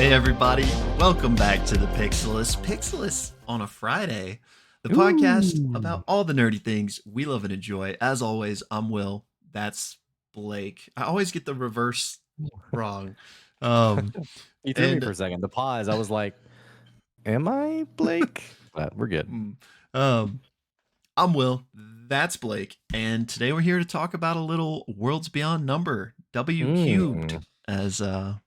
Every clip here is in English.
Hey everybody, welcome back to the Pixelists. Pixelists on a Friday, the podcast Ooh. about all the nerdy things we love and enjoy. As always, I'm Will. That's Blake. I always get the reverse wrong. Um, You threw me for and a second. The pause, I was like, am I Blake? But we're good. mm, um, I'm Will. That's Blake. And today we're here to talk about a little Worlds Beyond Number, W cubed, Mm.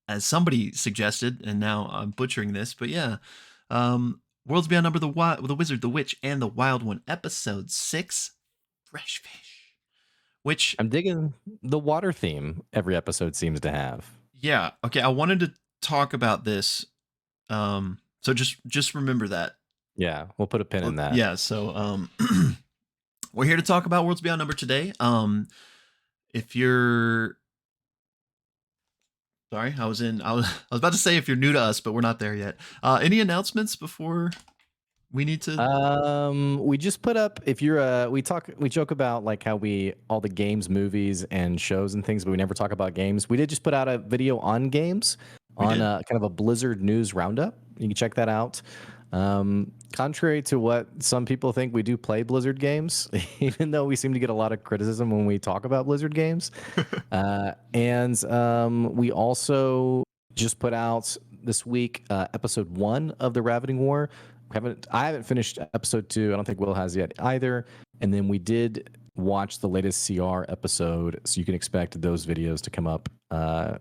as somebody suggested, and now I'm butchering this, but yeah. Worlds Beyond Number, the Wizard, the Witch, and the Wild One, Episode 6, Fresh Fish. Which, I'm digging the water theme every episode seems to have. yeah, okay, I wanted to talk about this. So just remember that. Yeah, we'll put a pin in that. Yeah, so we're here to talk about Worlds Beyond Number today. If you're sorry, I was about to say if you're new to us, but we're not there yet. Any announcements before we need to? We just put up, if you're we joke about like how we all the games, movies, and shows and things, but we never talk about games. We did just put out a video on games We on did. kind of a Blizzard news roundup. You can check that out. Contrary to what some people think, we do play Blizzard games, even though we seem to get a lot of criticism when we talk about Blizzard games. And we also just put out this week episode 1 of the Ravening War. I haven't finished episode 2. I don't think Will has yet either. And then we did watch the latest CR episode, so you can expect those videos to come up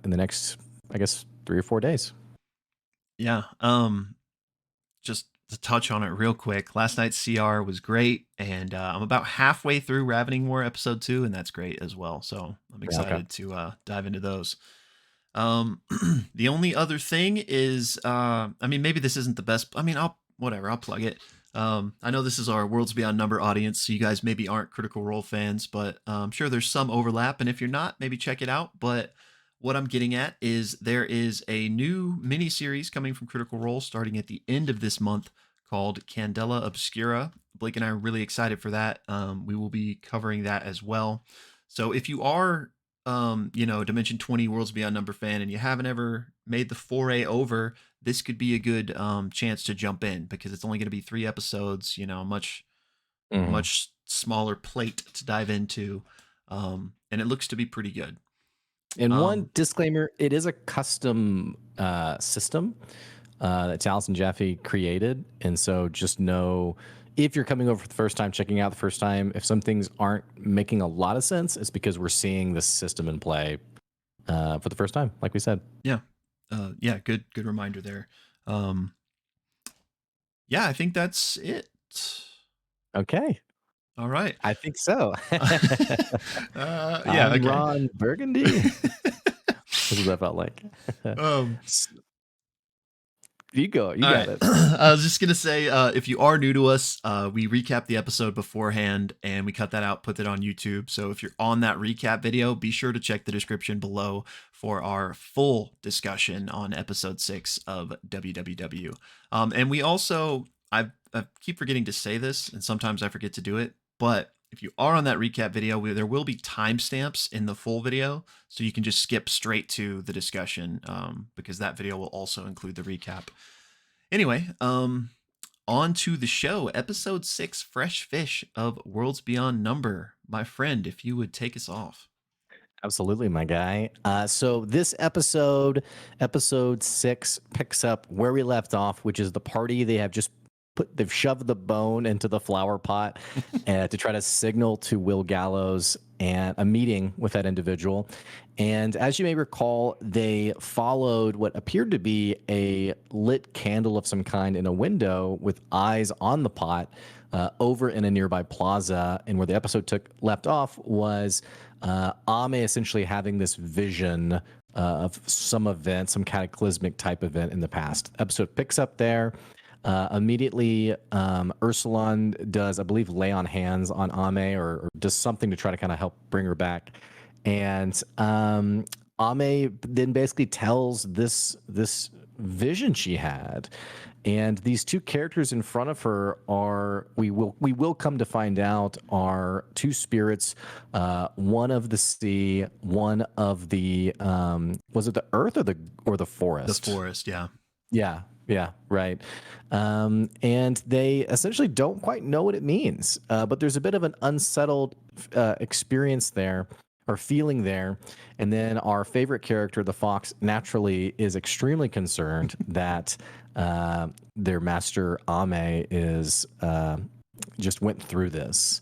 in the next, I guess, 3 or 4 days. Yeah. Just to touch on it real quick, last night's CR was great, and I'm about halfway through Ravening War episode 2, and that's great as well. So I'm excited to dive into those. The only other thing is, I mean, maybe this isn't the best. I mean, I'll plug it. I know this is our Worlds Beyond Number audience, so you guys maybe aren't Critical Role fans, but I'm sure there's some overlap. And if you're not, maybe check it out. But what I'm getting at is there is a new mini series coming from Critical Role starting at the end of this month called Candela Obscura. Blake and I are really excited for that. We will be covering that as well. So if you are, Dimension 20 Worlds Beyond Number fan and you haven't ever made the foray over, this could be a good chance to jump in because it's only going to be 3 episodes, much smaller plate to dive into. And it looks to be pretty good. And one disclaimer, it is a custom system that Taliesin and Jaffe created. And so just know, if you're coming over for the first time, checking out the first time, if some things aren't making a lot of sense, it's because we're seeing the system in play for the first time, like we said. Yeah. Good reminder there. Yeah, I think that's it. Okay. All right. I think so. Yeah, I'm okay. Ron Burgundy. This is what I felt like. You go. You got it. I was just going to say, if you are new to us, we recap the episode beforehand and we cut that out, put that on YouTube. So if you're on that recap video, be sure to check the description below for our full discussion on episode 6 of WWW. And we also, I keep forgetting to say this, and sometimes I forget to do it, but if you are on that recap video, there will be timestamps in the full video, so you can just skip straight to the discussion because that video will also include the recap. Anyway, on to the show. Episode 6, Fresh Fish of Worlds Beyond Number. My friend, if you would take us off. Absolutely, my guy. So this episode 6, picks up where we left off, which is the party they have just they've shoved the bone into the flower pot to try to signal to Will Gallows and a meeting with that individual. And as you may recall, they followed what appeared to be a lit candle of some kind in a window with eyes on the pot over in a nearby plaza. And where the episode left off was Ame essentially having this vision of some event, some cataclysmic type event in the past. Episode picks up there. Immediately, Ursulon does, I believe, lay on hands on Ame or does something to try to kind of help bring her back. And Ame then basically tells this vision she had. And these two characters in front of her are, we will come to find out, are two spirits, one of the sea, one of the was it the earth or the The forest? forest, yeah. Yeah, yeah, right. And they essentially don't quite know what it means, but there's a bit of an unsettled experience there or feeling there. And then our favorite character, the fox, naturally is extremely concerned that their master Ame is just went through this.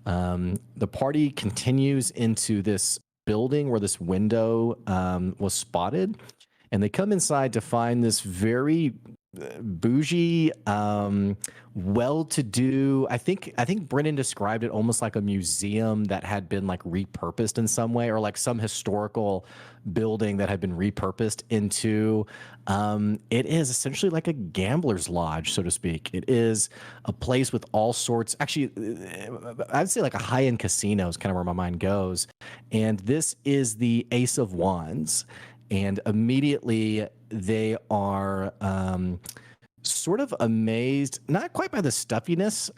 The party continues into this building where this window was spotted, and they come inside to find this very bougie, well-to-do. I think Brennan described it almost like a museum that had been like repurposed in some way, or like some historical building that had been repurposed into. It is essentially like a gambler's lodge, so to speak. It is a place with all sorts. Actually, I'd say like a high-end casino is kind of where my mind goes. And this is the Ace of Wands, and immediately they are sort of amazed, not quite by the stuffiness.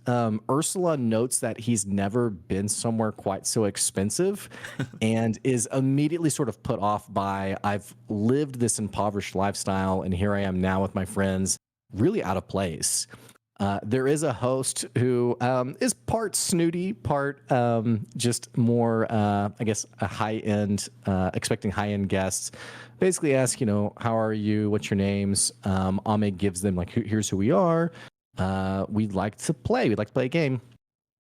Ursula notes that he's never been somewhere quite so expensive and is immediately sort of put off by, I've lived this impoverished lifestyle and here I am now with my friends, really out of place. There is a host who is part snooty, part just more, I guess, a high end, expecting high end guests. Basically, ask, how are you? What's your names? Ame gives them like, here's who we are. We'd like to play. We'd like to play a game.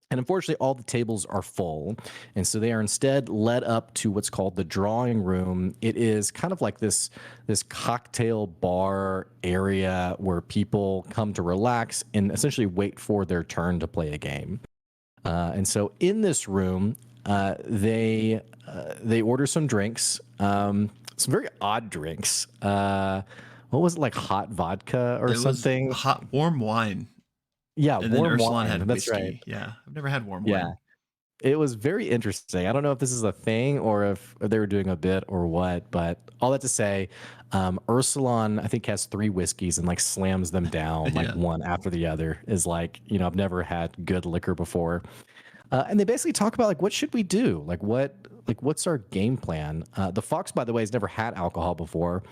And unfortunately, all the tables are full. And so they are instead led up to what's called the drawing room. It is kind of like this cocktail bar area where people come to relax and essentially wait for their turn to play a game. And so in this room, they order some drinks, some very odd drinks. What was it, like hot vodka or It was something? hot, warm wine, Yeah, and then warm Ursulon wine. had That's right. whiskey. Yeah, I've never had warm Yeah. wine. It was very interesting. I don't know if this is a thing or if they were doing a bit or what, but all that to say, Ursulon, I think, has 3 whiskeys and like slams them down like Yeah. one after the other. Is like, I've never had good liquor before. And they basically talk about like, what should we do? What's our game plan? The Fox, by the way, has never had alcohol before,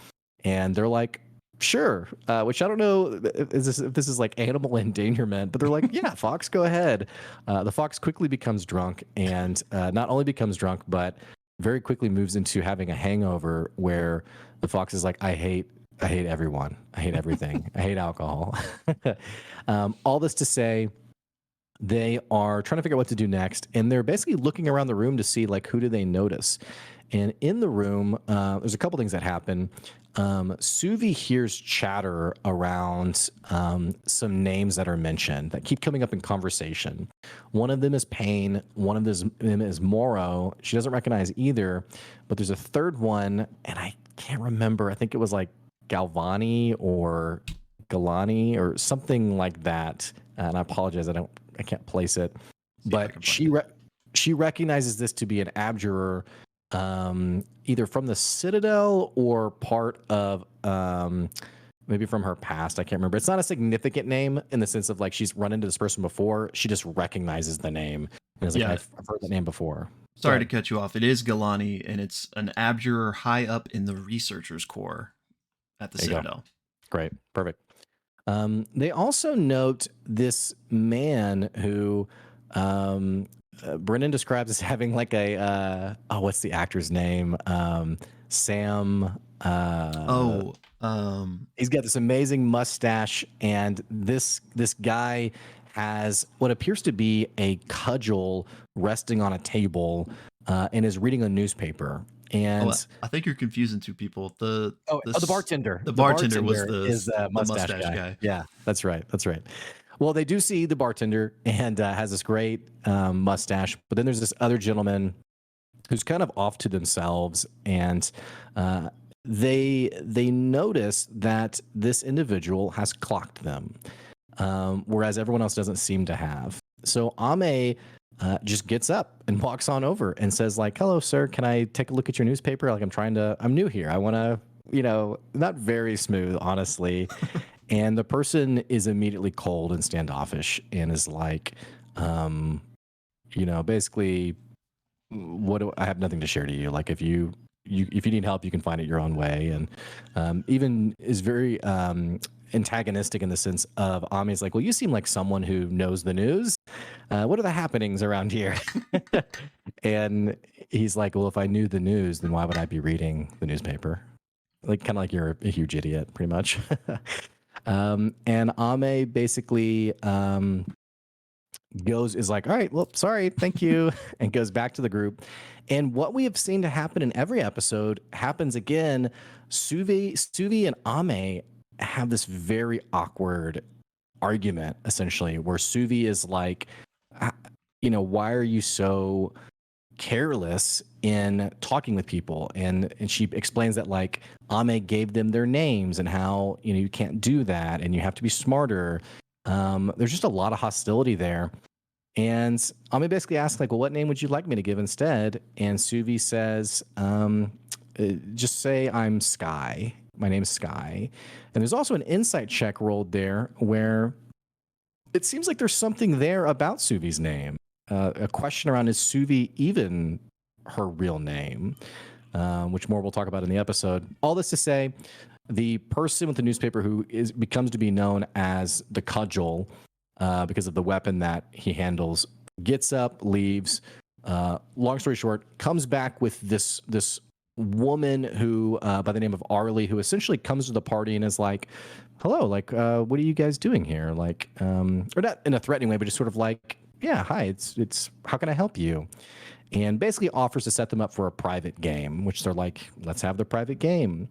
and they're like, sure. Which I don't know if this is like animal endangerment, but they're like, yeah, Fox, go ahead. The Fox quickly becomes drunk, and not only becomes drunk, but very quickly moves into having a hangover where the Fox is like, I hate everyone. I hate everything. I hate alcohol. All this to say, they are trying to figure out what to do next, and they're basically looking around the room to see like, who do they notice. And in the room, there's a couple things that happen. Suvi hears chatter around some names that are mentioned that keep coming up in conversation. One of them is Pain. One of them is Moro. She doesn't recognize either, but there's a third one, and I can't remember. I think it was like Galvani or Galani or something like that. And I apologize, I can't place it. See if I But can find it. she recognizes this to be an abjurer, either from the Citadel or part of maybe from her past. I can't remember. It's not a significant name in the sense of like she's run into this person before. She just recognizes the name and is like, Yeah. I've heard that name before. Sorry to cut you off. It is Galani, and it's an abjurer high up in the researchers' corps at the Citadel. Great. Perfect. They also note this man who Brennan describes as having like a what's the actor's name? Sam. He's got this amazing mustache, and this guy has what appears to be a cudgel resting on a table, and is reading a newspaper. And I think you're confusing two people. the bartender. The bartender was is the mustache guy. Yeah, that's right. That's right. Well, they do see the bartender and has this great mustache, but then there's this other gentleman who's kind of off to themselves, and they notice that this individual has clocked them, whereas everyone else doesn't seem to have. So Ame just gets up and walks on over and says like, hello, sir, can I take a look at your newspaper? Like, I'm new here. I want to not very smooth, honestly. And the person is immediately cold and standoffish and is like, um, basically, I have nothing to share to you. Like if you need help, you can find it your own way. And even is very antagonistic in the sense of Ami's like, well, you seem like someone who knows the news. What are the happenings around here? And he's like, well, if I knew the news, then why would I be reading the newspaper? Like, kind of like you're a huge idiot, pretty much. And Ame basically is like, all right, well, sorry, thank you, and goes back to the group. And what we have seen to happen in every episode happens again. Suvi and Ame have this very awkward argument, essentially, where Suvi is like, "Ah, why are you so careless in talking with people?" And she explains that like Ame gave them their names and how you can't do that and you have to be smarter. There's just a lot of hostility there. And Ami basically asks, like, well, what name would you like me to give instead? And Suvi says, just say I'm Sky. My name's Sky. And there's also an insight check rolled there where it seems like there's something there about Suvi's name. A question around, is Suvi even her real name? Which more we'll talk about in the episode. All this to say, the person with the newspaper who becomes to be known as the Cudgel, because of the weapon that he handles, gets up, leaves. Long story short, comes back with this woman who, by the name of Arlie, who essentially comes to the party and is like, "Hello, like, what are you guys doing here?" Like, or not in a threatening way, but just sort of like, "Yeah, hi, it's how can I help you?" And basically offers to set them up for a private game, which they're like, "Let's have the private game."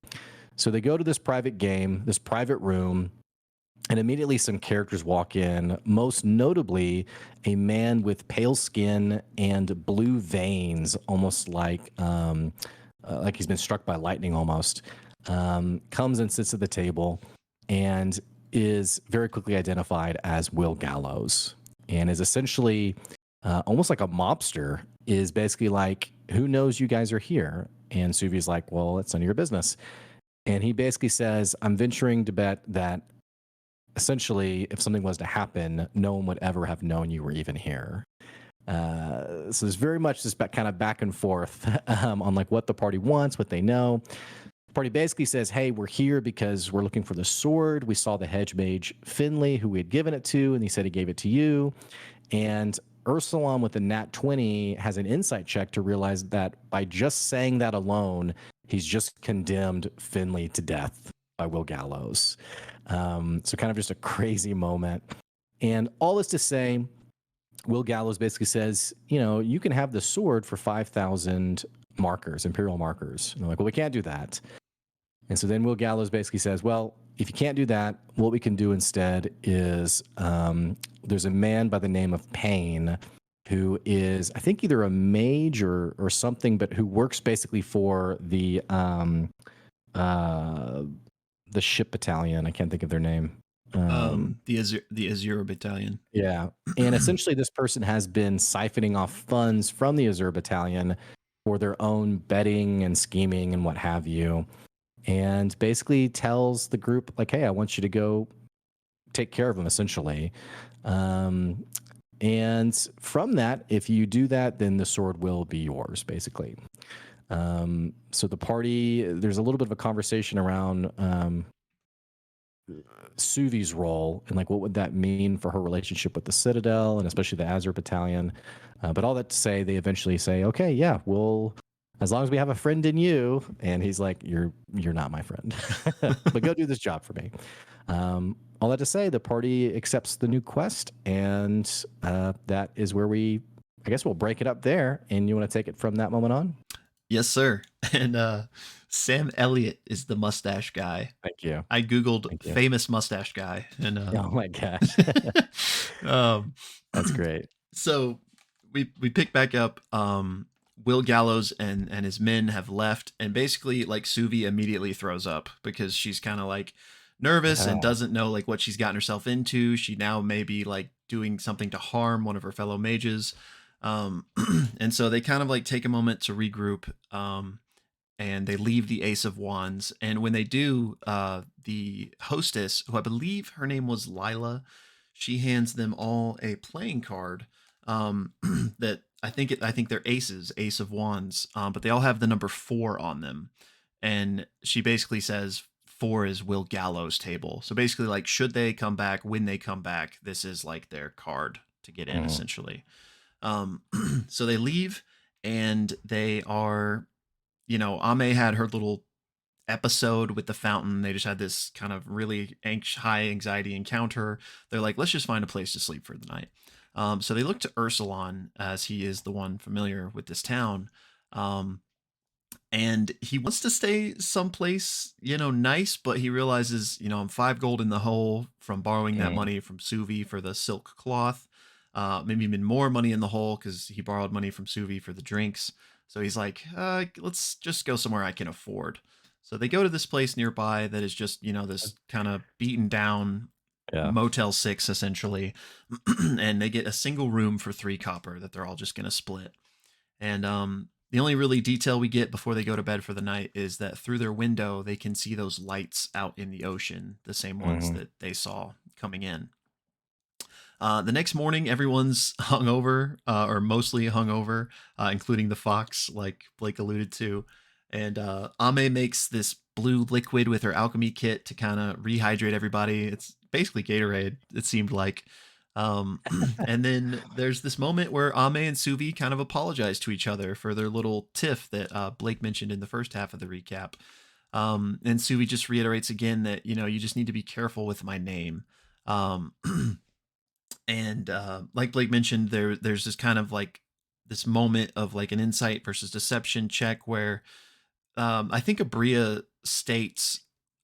So they go to this private game, this private room. And immediately some characters walk in, most notably a man with pale skin and blue veins, almost like he's been struck by lightning almost, comes and sits at the table and is very quickly identified as Will Gallows, and is essentially almost like a mobster, is basically like, who knows you guys are here? And Suvi's like, well, it's none of your business. And he basically says, I'm venturing to bet that essentially, if something was to happen, no one would ever have known you were even here. So there's very much this kind of back and forth on like what the party wants, what they know. The party basically says, hey, we're here because we're looking for the sword. We saw the hedge mage Finley, who we had given it to, and he said he gave it to you. And Ursulon with the nat 20 has an insight check to realize that by just saying that alone, he's just condemned Finley to death by Will Gallows. So kind of just a crazy moment. And all this to say, Will Gallows basically says, you can have the sword for 5,000 markers, Imperial markers. And they're like, well, we can't do that. And so then Will Gallows basically says, well, if you can't do that, what we can do instead is there's a man by the name of Payne who is, I think, either a mage or something, but who works basically for the ship battalion. I can't think of their name. The Azure Battalion. Yeah. And essentially this person has been siphoning off funds from the Azure Battalion for their own betting and scheming and what have you. And basically tells the group, like, hey, I want you to go take care of them, essentially. And from that, if you do that, then the sword will be yours, basically. So the party, there's a little bit of a conversation around Suvi's role and like what would that mean for her relationship with the Citadel and especially the Azure Battalion. But all that to say, they eventually say, okay, yeah, we'll, as long as we have a friend in you. And he's like, you're not my friend, but go do this job for me. All that to say, the party accepts the new quest, and that is where I guess we'll break it up there. And you want to take it from that moment on? Yes, sir. And Sam Elliott is the mustache guy. Thank you. I googled Thank you. famous mustache guy, and Oh my gosh. um, That's great. so we pick back up. Will Gallows and his men have left, and basically like Suvi immediately throws up because she's kind of like nervous and doesn't know like what she's gotten herself into. She now may be like doing something to harm one of her fellow mages. And so they kind of like take a moment to regroup. and they leave the Ace of Wands. And when they do, the hostess, who I believe her name was Lila, she hands them all a playing card, that I think they're aces, Ace of Wands, but they all have the number 4 on them. And she basically says 4 is Will Gallows' table. So basically, like, should they come back, when they come back, this is like their card to get in, Mhm. essentially. Um, so they leave, and they are, Ame had her little episode with the fountain. They just had this kind of really high anxiety encounter. They're like, let's just find a place to sleep for the night. So they look to Ursulon, as he is the one familiar with this town. Um, and he wants to stay someplace, nice, but he realizes, I'm 5 gold in the hole from borrowing that Mhm. money from Suvi for the silk cloth. Maybe even more money in the hole because he borrowed money from Suvi for the drinks. So he's like, let's just go somewhere I can afford. So they go to this place nearby that is just, this kind of beaten down Yeah. Motel 6, essentially. And they get a single room for 3 copper that they're all just going to split. And the only really detail we get before they go to bed for the night is that through their window, they can see those lights out in the ocean, the same ones Mhm. that they saw coming in. The next morning, everyone's hungover, or mostly hungover, including the fox, like Blake alluded to. And Ame makes this blue liquid with her alchemy kit to kind of rehydrate everybody. It's basically Gatorade, it seemed like. And then there's this moment where Ame and Suvi kind of apologize to each other for their little tiff that Blake mentioned in the first half of the recap. And Suvi just reiterates again that, you just need to be careful with my name. Um, and like Blake mentioned, there's this kind of like this moment of like an insight versus deception check where I think Aabria states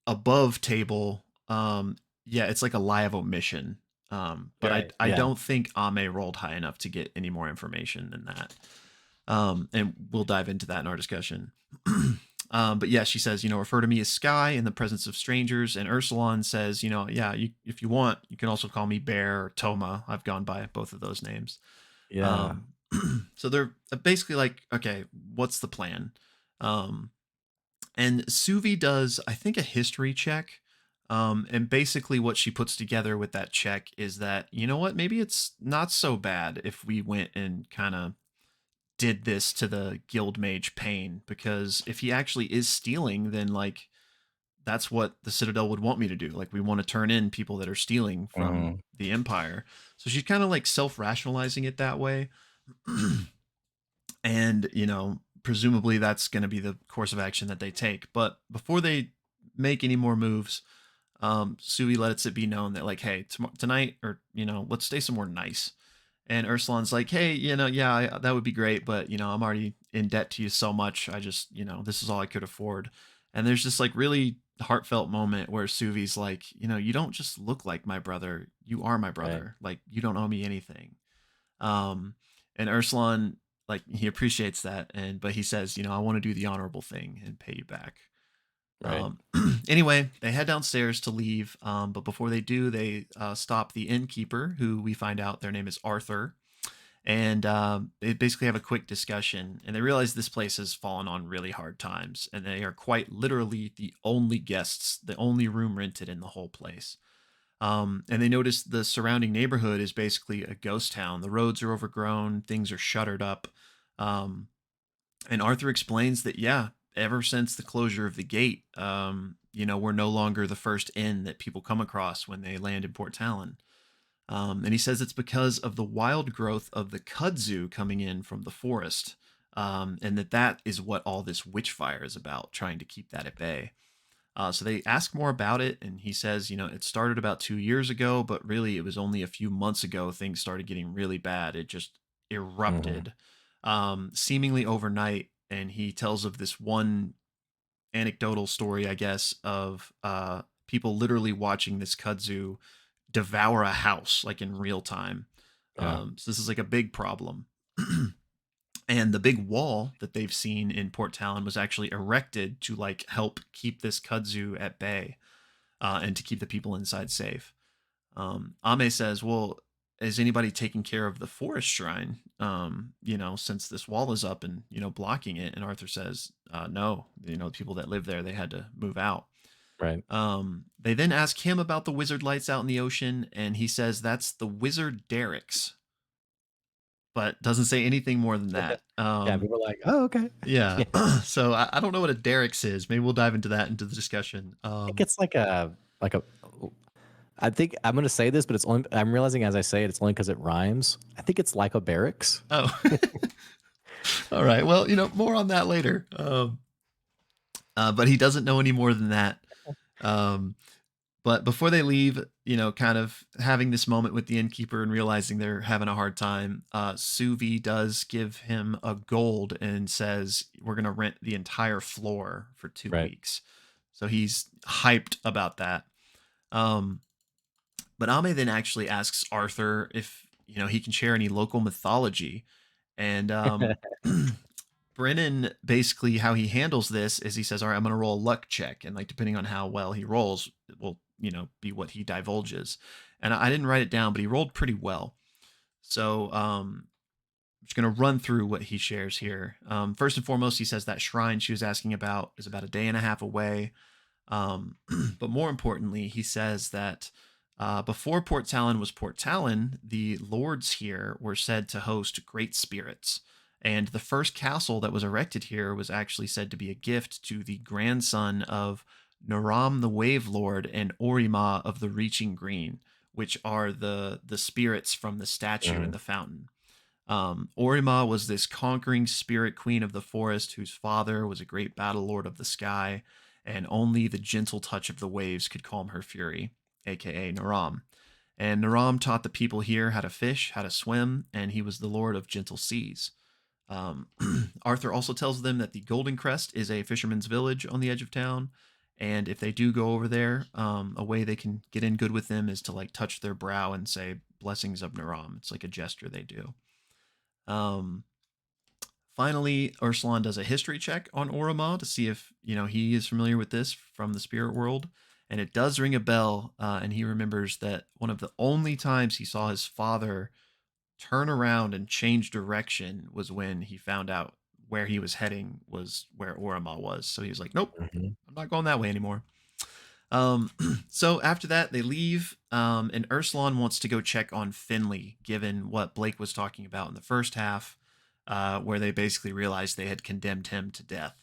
above table, yeah, it's like a lie of omission. But I Right. I Yeah. don't think Ame rolled high enough to get any more information than that. And we'll dive into that in our discussion. But yeah, she says, refer to me as Sky in the presence of strangers. And Ursulon says, yeah, if you want, you can also call me Bear or Toma. I've gone by both of those names. Yeah. Um, so they're basically like, okay, what's the plan? Um, and Suvi does, I think, a history check. And basically, what she puts together with that check is that, you know what, maybe it's not so bad if we went and kind of did this to the guild mage Pain, because if he actually is stealing, then like that's what the Citadel would want me to do. Like, we want to turn in people that are stealing from Mhm. the Empire. So she's kind of like self-rationalizing it that way. And, presumably that's going to be the course of action that they take. But before they make any more moves, Sui lets it be known that, like, hey, tonight, or, let's stay somewhere nice. And Ursulon's like, hey, yeah, that would be great, but I'm already in debt to you so much. I just, this is all I could afford. And there's this like really heartfelt moment where Suvi's like, you don't just look like my brother. You are my Right. brother. Like, you don't owe me anything. Um, and Ursulon, like, he appreciates that, but he says, I want to do the honorable thing and pay you back. Right. Um, anyway, they head downstairs to leave, but before they do, they stop the innkeeper, who we find out their name is Arthur, and they basically have a quick discussion, and they realize this place has fallen on really hard times, and they are quite literally the only guests, the only room rented in the whole place. And they notice the surrounding neighborhood is basically a ghost town. The roads are overgrown, things are shuttered up. Um, and Arthur explains that, yeah, ever since the closure of the gate, we're no longer the first inn that people come across when they land in Port Talon. And he says it's because of the wild growth of the kudzu coming in from the forest, and that is what all this witch fire is about, trying to keep that at bay. So they ask more about it, and he says, it started about 2 years ago, but really it was only a few months ago things started getting really bad. It just Mhm. erupted, seemingly overnight. And he tells of this one anecdotal story, I guess, of people literally watching this kudzu devour a house like in real time. Yeah. So this is like a big problem. And the big wall that they've seen in Port Talon was actually erected to like help keep this kudzu at bay, and to keep the people inside safe. Ame says, well, is anybody taking care of the forest shrine? Since this wall is up and, blocking it. And Arthur says, no, the people that live there, they had to move out. Right. They then ask him about the wizard lights out in the ocean, and he says that's the wizard Derek's, but doesn't say anything more than that. Yeah, people are like, "Oh, okay." Yeah. Yeah. So I don't know what a Derek's is. Maybe we'll dive into that into the discussion. I think it's like a I think I'm gonna say this, but it's only I'm realizing as I say it, it's only because it rhymes. I think it's like a barracks. Oh, all right. Well, more on that later. But he doesn't know any more than that. Um, but before they leave, kind of having this moment with the innkeeper and realizing they're having a hard time, Suvi does give him a gold and says, we're going to rent the entire floor for two Right. weeks. So he's hyped about that. But Ame then actually asks Arthur if, he can share any local mythology. And Brennan, basically how he handles this is he says, all right, I'm going to roll a luck check. And like, depending on how well he rolls, it will, be what he divulges. And I didn't write it down, but he rolled pretty well. So I'm just going to run through what he shares here. First and foremost, he says that shrine she was asking about is about a day and a half away. But more importantly, he says that before Port Talon was Port Talon, the lords here were said to host great spirits. And the first castle that was erected here was actually said to be a gift to the grandson of Naram the Wave Lord and Orima of the Reaching Green, which are the spirits from the statue in Mhm. the fountain. Orima was this conquering spirit queen of the forest whose father was a great battle lord of the sky, and only the gentle touch of the waves could calm her fury, aka Naram. And Naram taught the people here how to fish, how to swim, and he was the lord of gentle seas. Um, Arthur also tells them that the Golden Crest is a fisherman's village on the edge of town, and if they do go over there, a way they can get in good with them is to like touch their brow and say blessings of Naram. It's like a gesture they do. Um, Finally, Ursulon does a history check on Orima to see if he is familiar with this from the spirit world, and it does ring a bell. And he remembers that one of the only times he saw his father turn around and change direction was when he found out where he was heading was where Orima was. So he was like, "Nope, Mhm. I'm not going that way anymore." Um, so after that, they leave, and Ursulon wants to go check on Finley, given what Blake was talking about in the first half, where they basically realized they had condemned him to death.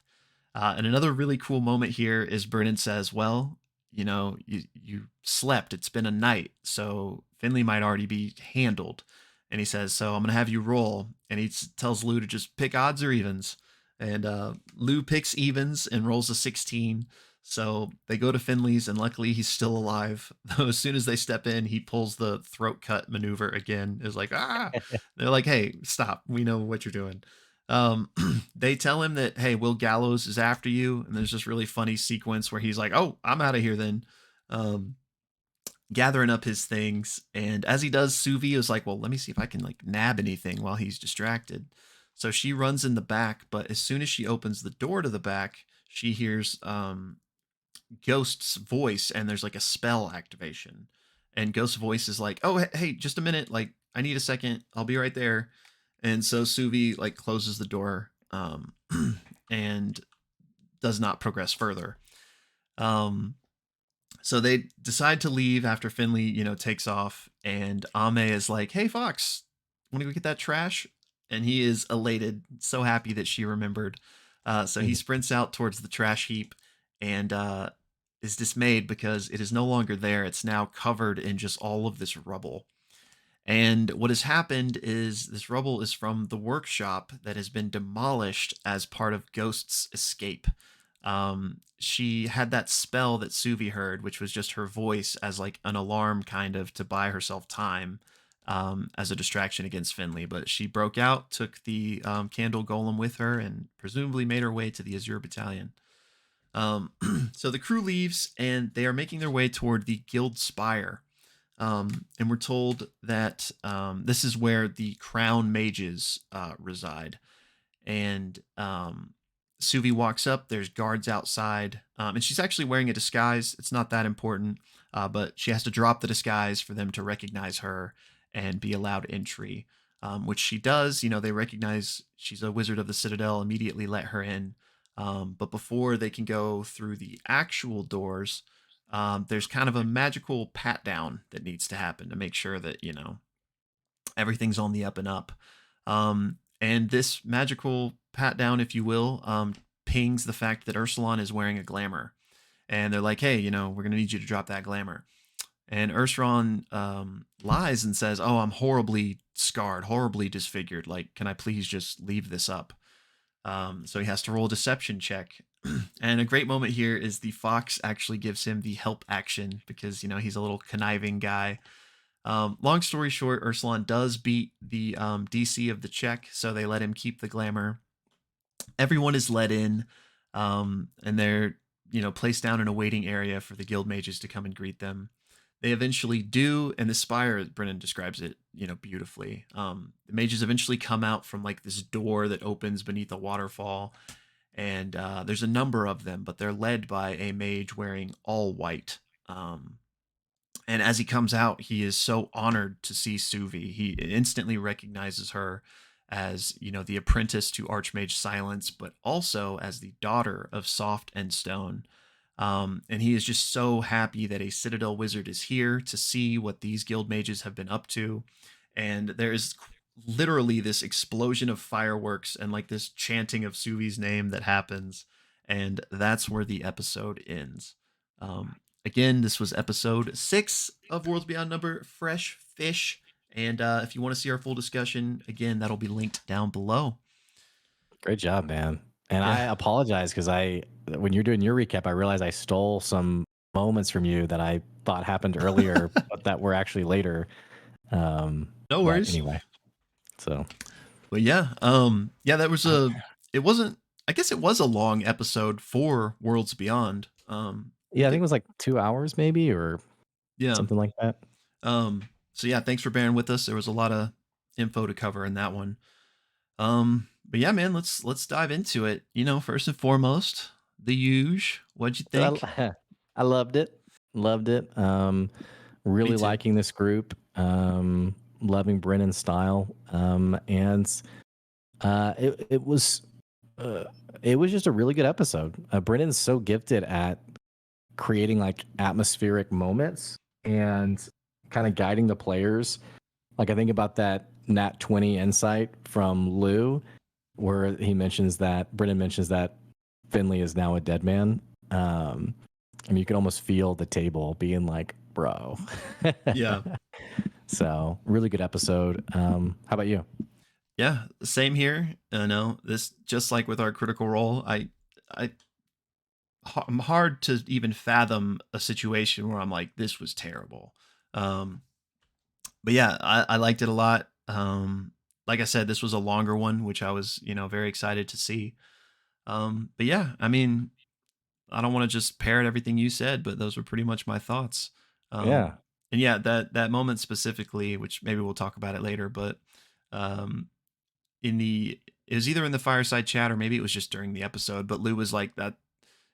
And another really cool moment here is Brennan says, "Well, you slept. It's been a night, so Finley might already be handled." And he says, "So I'm gonna have you roll." And he tells Lou to just pick odds or evens, and Lou picks evens and rolls a 16. So they go to Finley's, and luckily he's still alive. Though as soon as they step in, he pulls the throat cut maneuver again. Is like, ah. They're like, "Hey, stop. We know what you're doing." Um, they tell him that, hey, Will Gallows is after you, and there's this really funny sequence where he's like, "Oh, I'm out of here then." Um, Gathering up his things, and as he does, Suvi is like, "Well, let me see if I can like nab anything while he's distracted." So she runs in the back, but as soon as she opens the door to the back, she hears Ghost's voice, and there's like a spell activation. And Ghost's voice is like, "Oh, hey, just a minute. Like, I need a second. I'll be right there." And so Suvi like closes the door, and does not progress further. Um, so they decide to leave after Finley, takes off, and Ame is like, "Hey, Fox, want to go get that trash?" And he is elated, so happy that she remembered. So he Mhm. sprints out towards the trash heap, and is dismayed because it is no longer there. It's now covered in just all of this rubble. And what has happened is this rubble is from the workshop that has been demolished as part of Ghost's escape. She had that spell that Suvi heard, which was just her voice as like an alarm kind of to buy herself time, as a distraction against Finley. But she broke out, took the candle golem with her, and presumably made her way to the Azure Battalion. Um, so the crew leaves and they are making their way toward the Guild Spire. And we're told that this is where the crown mages reside. And Suvi walks up, there's guards outside, and she's actually wearing a disguise. It's not that important, but she has to drop the disguise for them to recognize her. and be allowed entry, which she does. They recognize she's a wizard of the Citadel, immediately let her in. But before they can go through the actual doors, there's kind of a magical pat down that needs to happen to make sure that, everything's on the up and up. And this magical pat down, if you will, pings the fact that Ursulon is wearing a glamour. And they're like, hey, we're going to need you to drop that glamour. And Ursulon lies and says, oh, I'm horribly scarred, horribly disfigured. Like, can I please just leave this up? So he has to roll a deception check. And a great moment here is the fox actually gives him the help action because, he's a little conniving guy. Long story short, Ursulon does beat the DC of the check, so they let him keep the glamour. Everyone is let in, and they're placed down in a waiting area for the guild mages to come and greet them. They eventually do, and the spire, Brennan describes it, beautifully. The mages eventually come out from like this door that opens beneath a waterfall, and there's a number of them, but they're led by a mage wearing all white. And as he comes out, he is so honored to see Suvi. He instantly recognizes her as, the apprentice to Archmage Silence, but also as the daughter of Soft and Stone. And he is just so happy that a Citadel wizard is here to see what these guild mages have been up to. And there is literally this explosion of fireworks and like this chanting of Suvi's name that happens. And that's where the episode ends. Again, this was episode 6 of Worlds Beyond Number, Fresh Fish. And if you want to see our full discussion, again, that'll be linked down below. Great job, man. And Yeah. I apologize because when you're doing your recap, I realized I stole some moments from you that I thought happened earlier, but that were actually later. No But worries. anyway, so. But yeah, that was it wasn't, I guess it was a long episode for Worlds Beyond. Yeah, I think it was like 2 hours maybe or Yeah. something like that. So yeah, thanks for bearing with us. There was a lot of info to cover in that one. But yeah, man, let's dive into it. First and foremost, the huge. What'd you So think? I loved it. Loved it. Me Really too. liking this group. Loving Brennan's style. And it was just a really good episode. Brennan's so gifted at creating like atmospheric moments and kind of guiding the players. Like I think about that Nat 20 insight from Lou, where Brennan mentions that Finley is now a dead man. And you can almost feel the table being like, bro. Yeah. So really good episode. How about you? Yeah, same here. No, this just like with our critical role, I I'm hard to even fathom a situation where I'm like, this was terrible. Um, but yeah, I liked it a lot. Like I said, this was a longer one, which I was, very excited to see. But yeah, I mean, I don't want to just parrot everything you said, but those were pretty much my thoughts. Yeah. And yeah, that moment specifically, which maybe we'll talk about it later, but um, it was either in the fireside chat or maybe it was just during the episode. But Lou was like that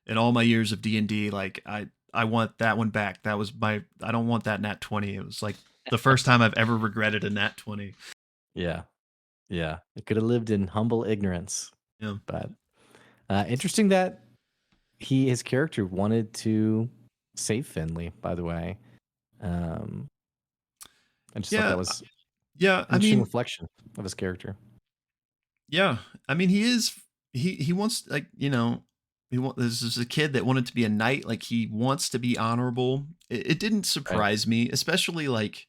in all my years of D&D, like I want that one back. That was I don't want that nat 20. It was like the first time I've ever regretted a nat 20. Yeah. Yeah. It could have lived in humble ignorance. Yeah. But interesting that his character wanted to save Finley, by the way. I just thought Yeah. that was Yeah. an interesting reflection of his character. Yeah. I mean, he wants, like, this is a kid that wanted to be a knight. Like, he wants to be honorable. It didn't Right. surprise me, especially like,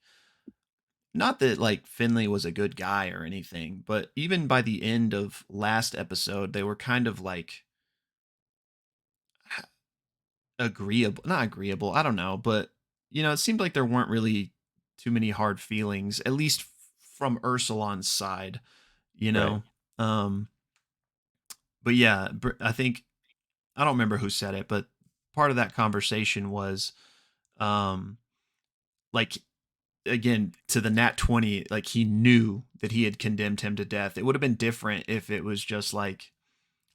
not that like Finley was a good guy or anything, but even by the end of last episode, they were kind of like agreeable, not agreeable. I don't know, but it seemed like there weren't really too many hard feelings, at least from Ursulon's side, you Right. know. Um, but yeah, I think I don't remember who said it, but part of that conversation was, um, like again to the nat 20, like he knew that he had condemned him to death. It would have been different if it was just like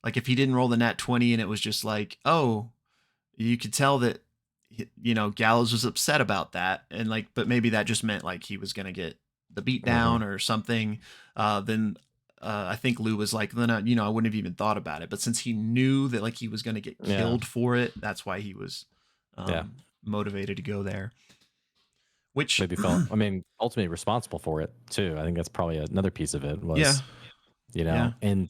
if he didn't roll the nat 20 and it was just like, oh, you could tell that Gallows was upset about that, and like, but maybe that just meant like he was gonna get the beat Hmm. down or something, then I think Lou was like, then I wouldn't have even thought about it. But since he knew that like he was going to get Yeah. killed for it, that's why he was Yeah. motivated to go there. Which, Maybe felt, I mean, ultimately responsible for it too. I think that's probably another piece of it yeah, was, yeah, and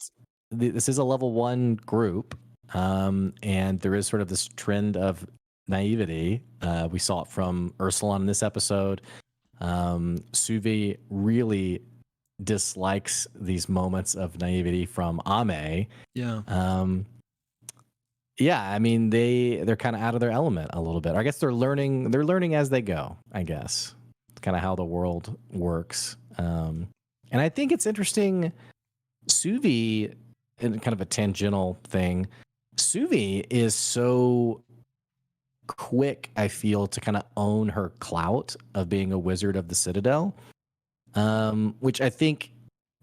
this is a level 1 group. And there is sort of this trend of naivety. We saw it from Ursula in this episode. Suvi really dislikes these moments of naivety from Ame. yeah. Um, yeah, I mean they're kind of out of their element a little bit. I guess they're learning as they go, I guess. It's kind of how the world works. And I think it's interesting Suvi, and kind of a tangential thing. Suvi is so quick, I feel, to kind of own her clout of being a wizard of the Citadel, which I think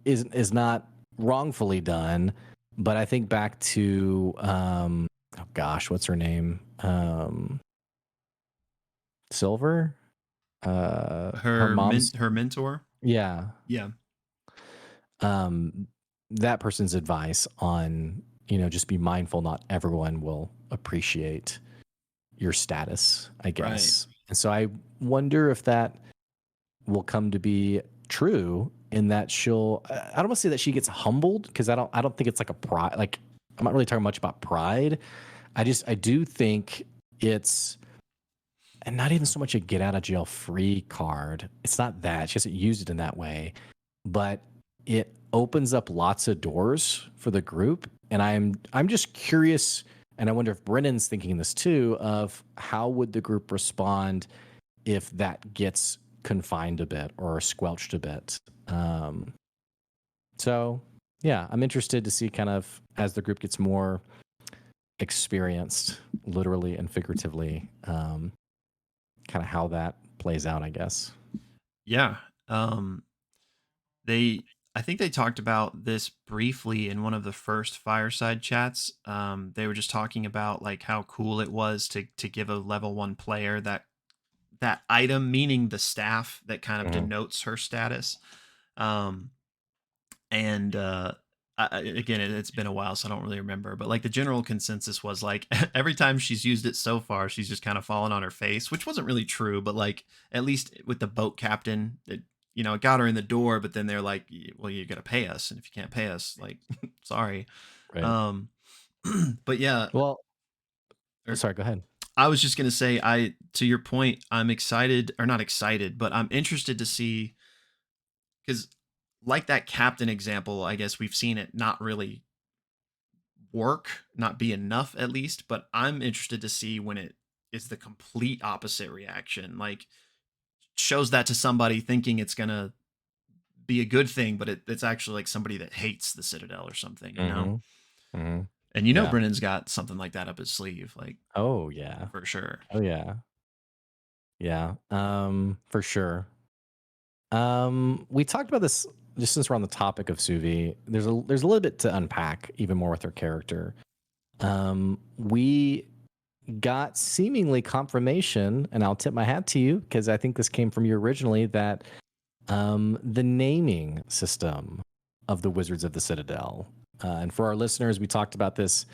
is not wrongfully done. But I think back to oh gosh, what's her name? Silver, her mom's, Her mentor. yeah, Yeah, um, that person's advice on just be mindful. Not everyone will appreciate your status, I right. guess. And so I wonder if that will come to be true in that I don't want to say that she gets humbled because I don't think it's like a pride. Like I'm not really talking much about pride. I do think it's, and not even so much a get out of jail free card. It's not that. She hasn't used it in that way, but it opens up lots of doors for the group. And I'm just curious, and I wonder if Brennan's thinking this too, of how would the group respond if that gets confined a bit or squelched a bit. Um, so yeah, I'm interested to see kind of as the group gets more experienced, literally and figuratively, kind of how that plays out, I guess. Yeah. Um, they I think they talked about this briefly in one of the first fireside chats. They were just talking about like how cool it was to give a level 1 player that item, meaning the staff that kind of Hmm. denotes her status. Um, and again, it's been a while, so I don't really remember. But like the general consensus was like every time she's used it so far, she's just kind of fallen on her face, which wasn't really true. But like at least with the boat captain, it got her in the door. But then they're like, well, you got to pay us, and if you can't pay us, like, sorry. Right. Um, but yeah, Well, or sorry, go ahead. I was just gonna say, I to your point, I'm excited or not excited, but I'm interested to see because like that captain example, I guess we've seen it not really work, not be enough at least, but I'm interested to see when it is the complete opposite reaction. Like shows that to somebody thinking it's gonna be a good thing, but it's actually like somebody that hates the Citadel or something. Hmm. Hmm. And Yeah. Brennan's got something like that up his sleeve, like Oh yeah. for sure. Oh yeah. Yeah. For sure. We talked about this just since we're on the topic of Suvi. There's a little bit to unpack even more with her character. We got seemingly confirmation, and I'll tip my hat to you because I think this came from you originally, that the naming system of the Wizards of the Citadel. And for our listeners, we talked about this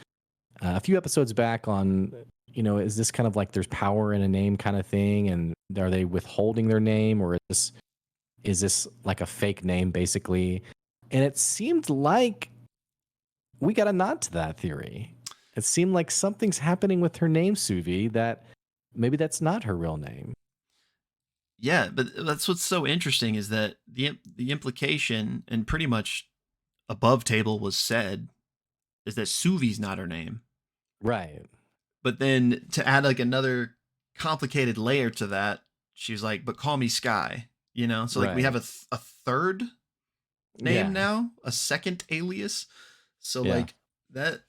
a few episodes back on, is this kind of like there's power in a name kind of thing? And are they withholding their name, or is this like a fake name basically? And it seemed like we got a nod to that theory. It seemed like something's happening with her name, Suvi, that maybe that's not her real name. Yeah, but that's what's so interesting is that the implication and pretty much above table was said is that Suvi's not her name. Right. But then to add like another complicated layer to that, she's like, "But call me Sky." So like we have Right. a third name Yeah. now, a second alias. So Yeah. like that,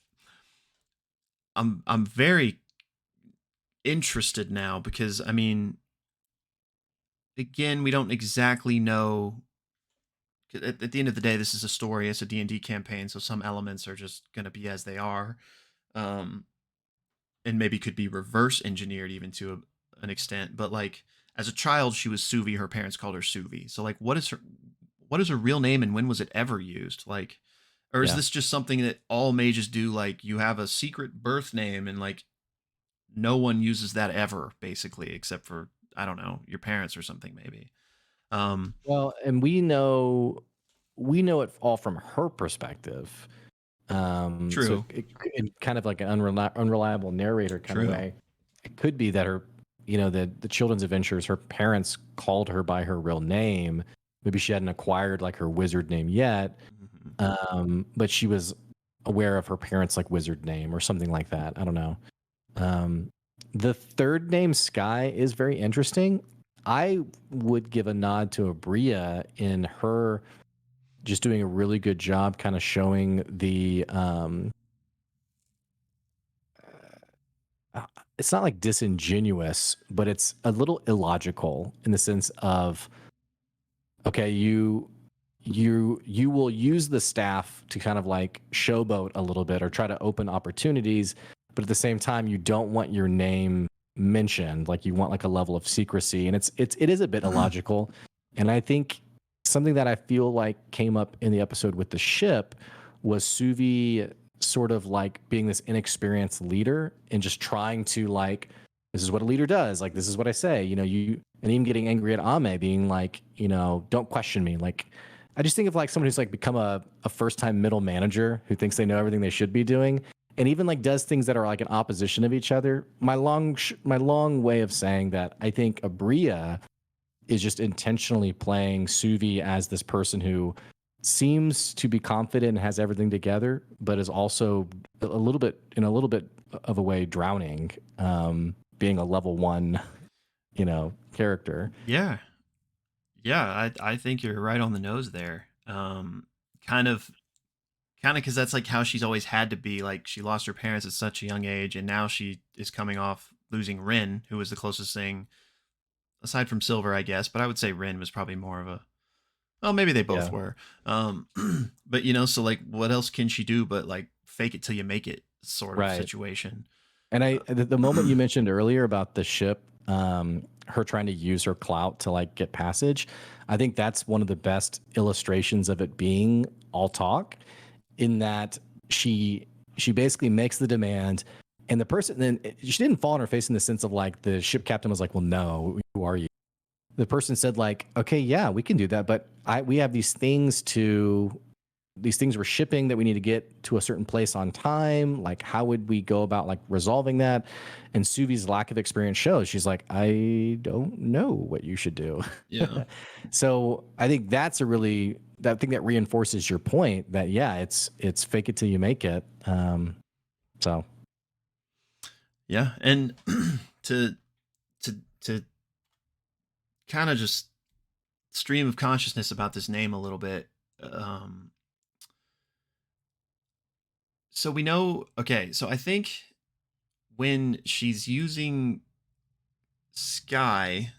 I'm very interested now because I mean, again, we don't exactly know. At the end of the day, this is a story. It's a D&D campaign, so some elements are just going to be as they are, um, and maybe could be reverse engineered even to an extent. But like as a child she was Suvi, her parents called her Suvi. So like what is her real name and when was it ever used? Like, or is Yeah. this just something that all mages do? Like you have a secret birth name and like no one uses that ever, basically, except for, I don't know, your parents or something, maybe. Um, Well, and we know it all from her perspective. So true, in kind of like an unreliable narrator kind of true. way, it could be that her, the children's adventures, her parents called her by her real name. Maybe she hadn't acquired like her wizard name yet, Mhm. but she was aware of her parents' like wizard name or something like that. I don't know. Um, the third name, Sky, is very interesting. I would give a nod to Abria in her just doing a really good job kind of showing the uh, it's not like disingenuous, but it's a little illogical in the sense of, okay, you will use the staff to kind of like showboat a little bit or try to open opportunities, but at the same time you don't want your name mentioned, like you want like a level of secrecy, and it is a bit illogical. And I think something that I feel like came up in the episode with the ship was Suvi sort of like being this inexperienced leader and just trying to like, this is what a leader does, like this is what I say, and even getting angry at Ame, being like, don't question me. Like, I just think of like someone who's like become a first time middle manager who thinks they know everything they should be doing, and even like does things that are like in opposition of each other. My long way of saying that I think Abria is just intentionally playing Suvi as this person who seems to be confident and has everything together, but is also a little bit of a way drowning, being a level one, character. Yeah, yeah, I think you're right on the nose there. Kind of, kind of, because that's like how she's always had to be. Like she lost her parents at such a young age, and now she is coming off losing Rin, who was the closest thing aside from Silver, I guess. But I would say Rin was probably more of a, well, maybe they both Yeah. were. Um, but so like, what else can she do but like fake it till you make it sort of Right. situation? And Uh, the moment you mentioned earlier about the ship, her trying to use her clout to like get passage, I think that's one of the best illustrations of it being all talk, in that she she basically makes the demand, and the person then she didn't fall on her face in the sense of like the ship captain was like, well, no, who are you? The person said like, okay, yeah, we can do that, but we have these things we're shipping that we need to get to a certain place on time. Like, how would we go about like resolving that? And Suvi's lack of experience shows. She's like, I don't know what you should do. yeah, So I think that's that thing that reinforces your point that, yeah, it's fake it till you make it. So yeah, and to to kind of just stream of consciousness about this name a little bit. Um, so we know, okay, so I think when she's using Sky,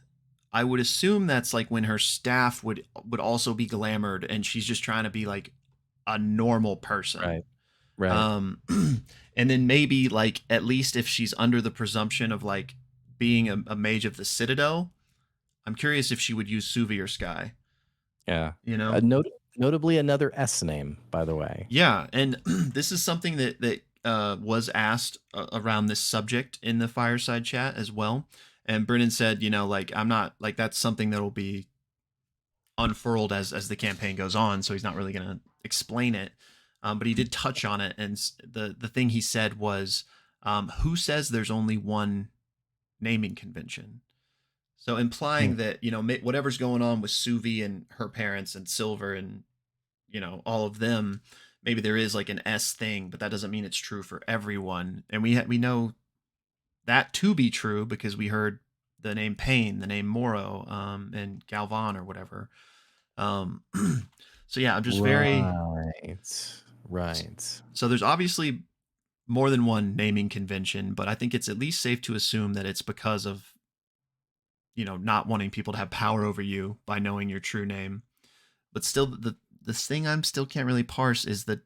I would assume that's like when her staff would also be glamored and she's just trying to be like a normal person. right, right, And then maybe like at least if she's under the presumption of like being a mage of the Citadel, I'm curious if she would use Suvi or Sky, yeah. you know? Notably, another S name, by the way. Yeah, and this is something that was asked around this subject in the fireside chat as well. And Brennan said, like I'm not like that's something that'll be unfurled as the campaign goes on, so he's not really going to explain it. But he did touch on it, and the thing he said was, "Who says there's only one naming convention?" So Hmm. implying that whatever's going on with Suvi and her parents and Silver and all of them, maybe there is like an S thing, but that doesn't mean it's true for everyone. And we know that to be true because we heard the name Payne, the name Moro, and Galvan or whatever. Um, so yeah, I'm just very. Right, right. So there's obviously more than one naming convention, but I think it's at least safe to assume that it's because of not wanting people to have power over you by knowing your true name. But still, the thing I'm still can't really parse is that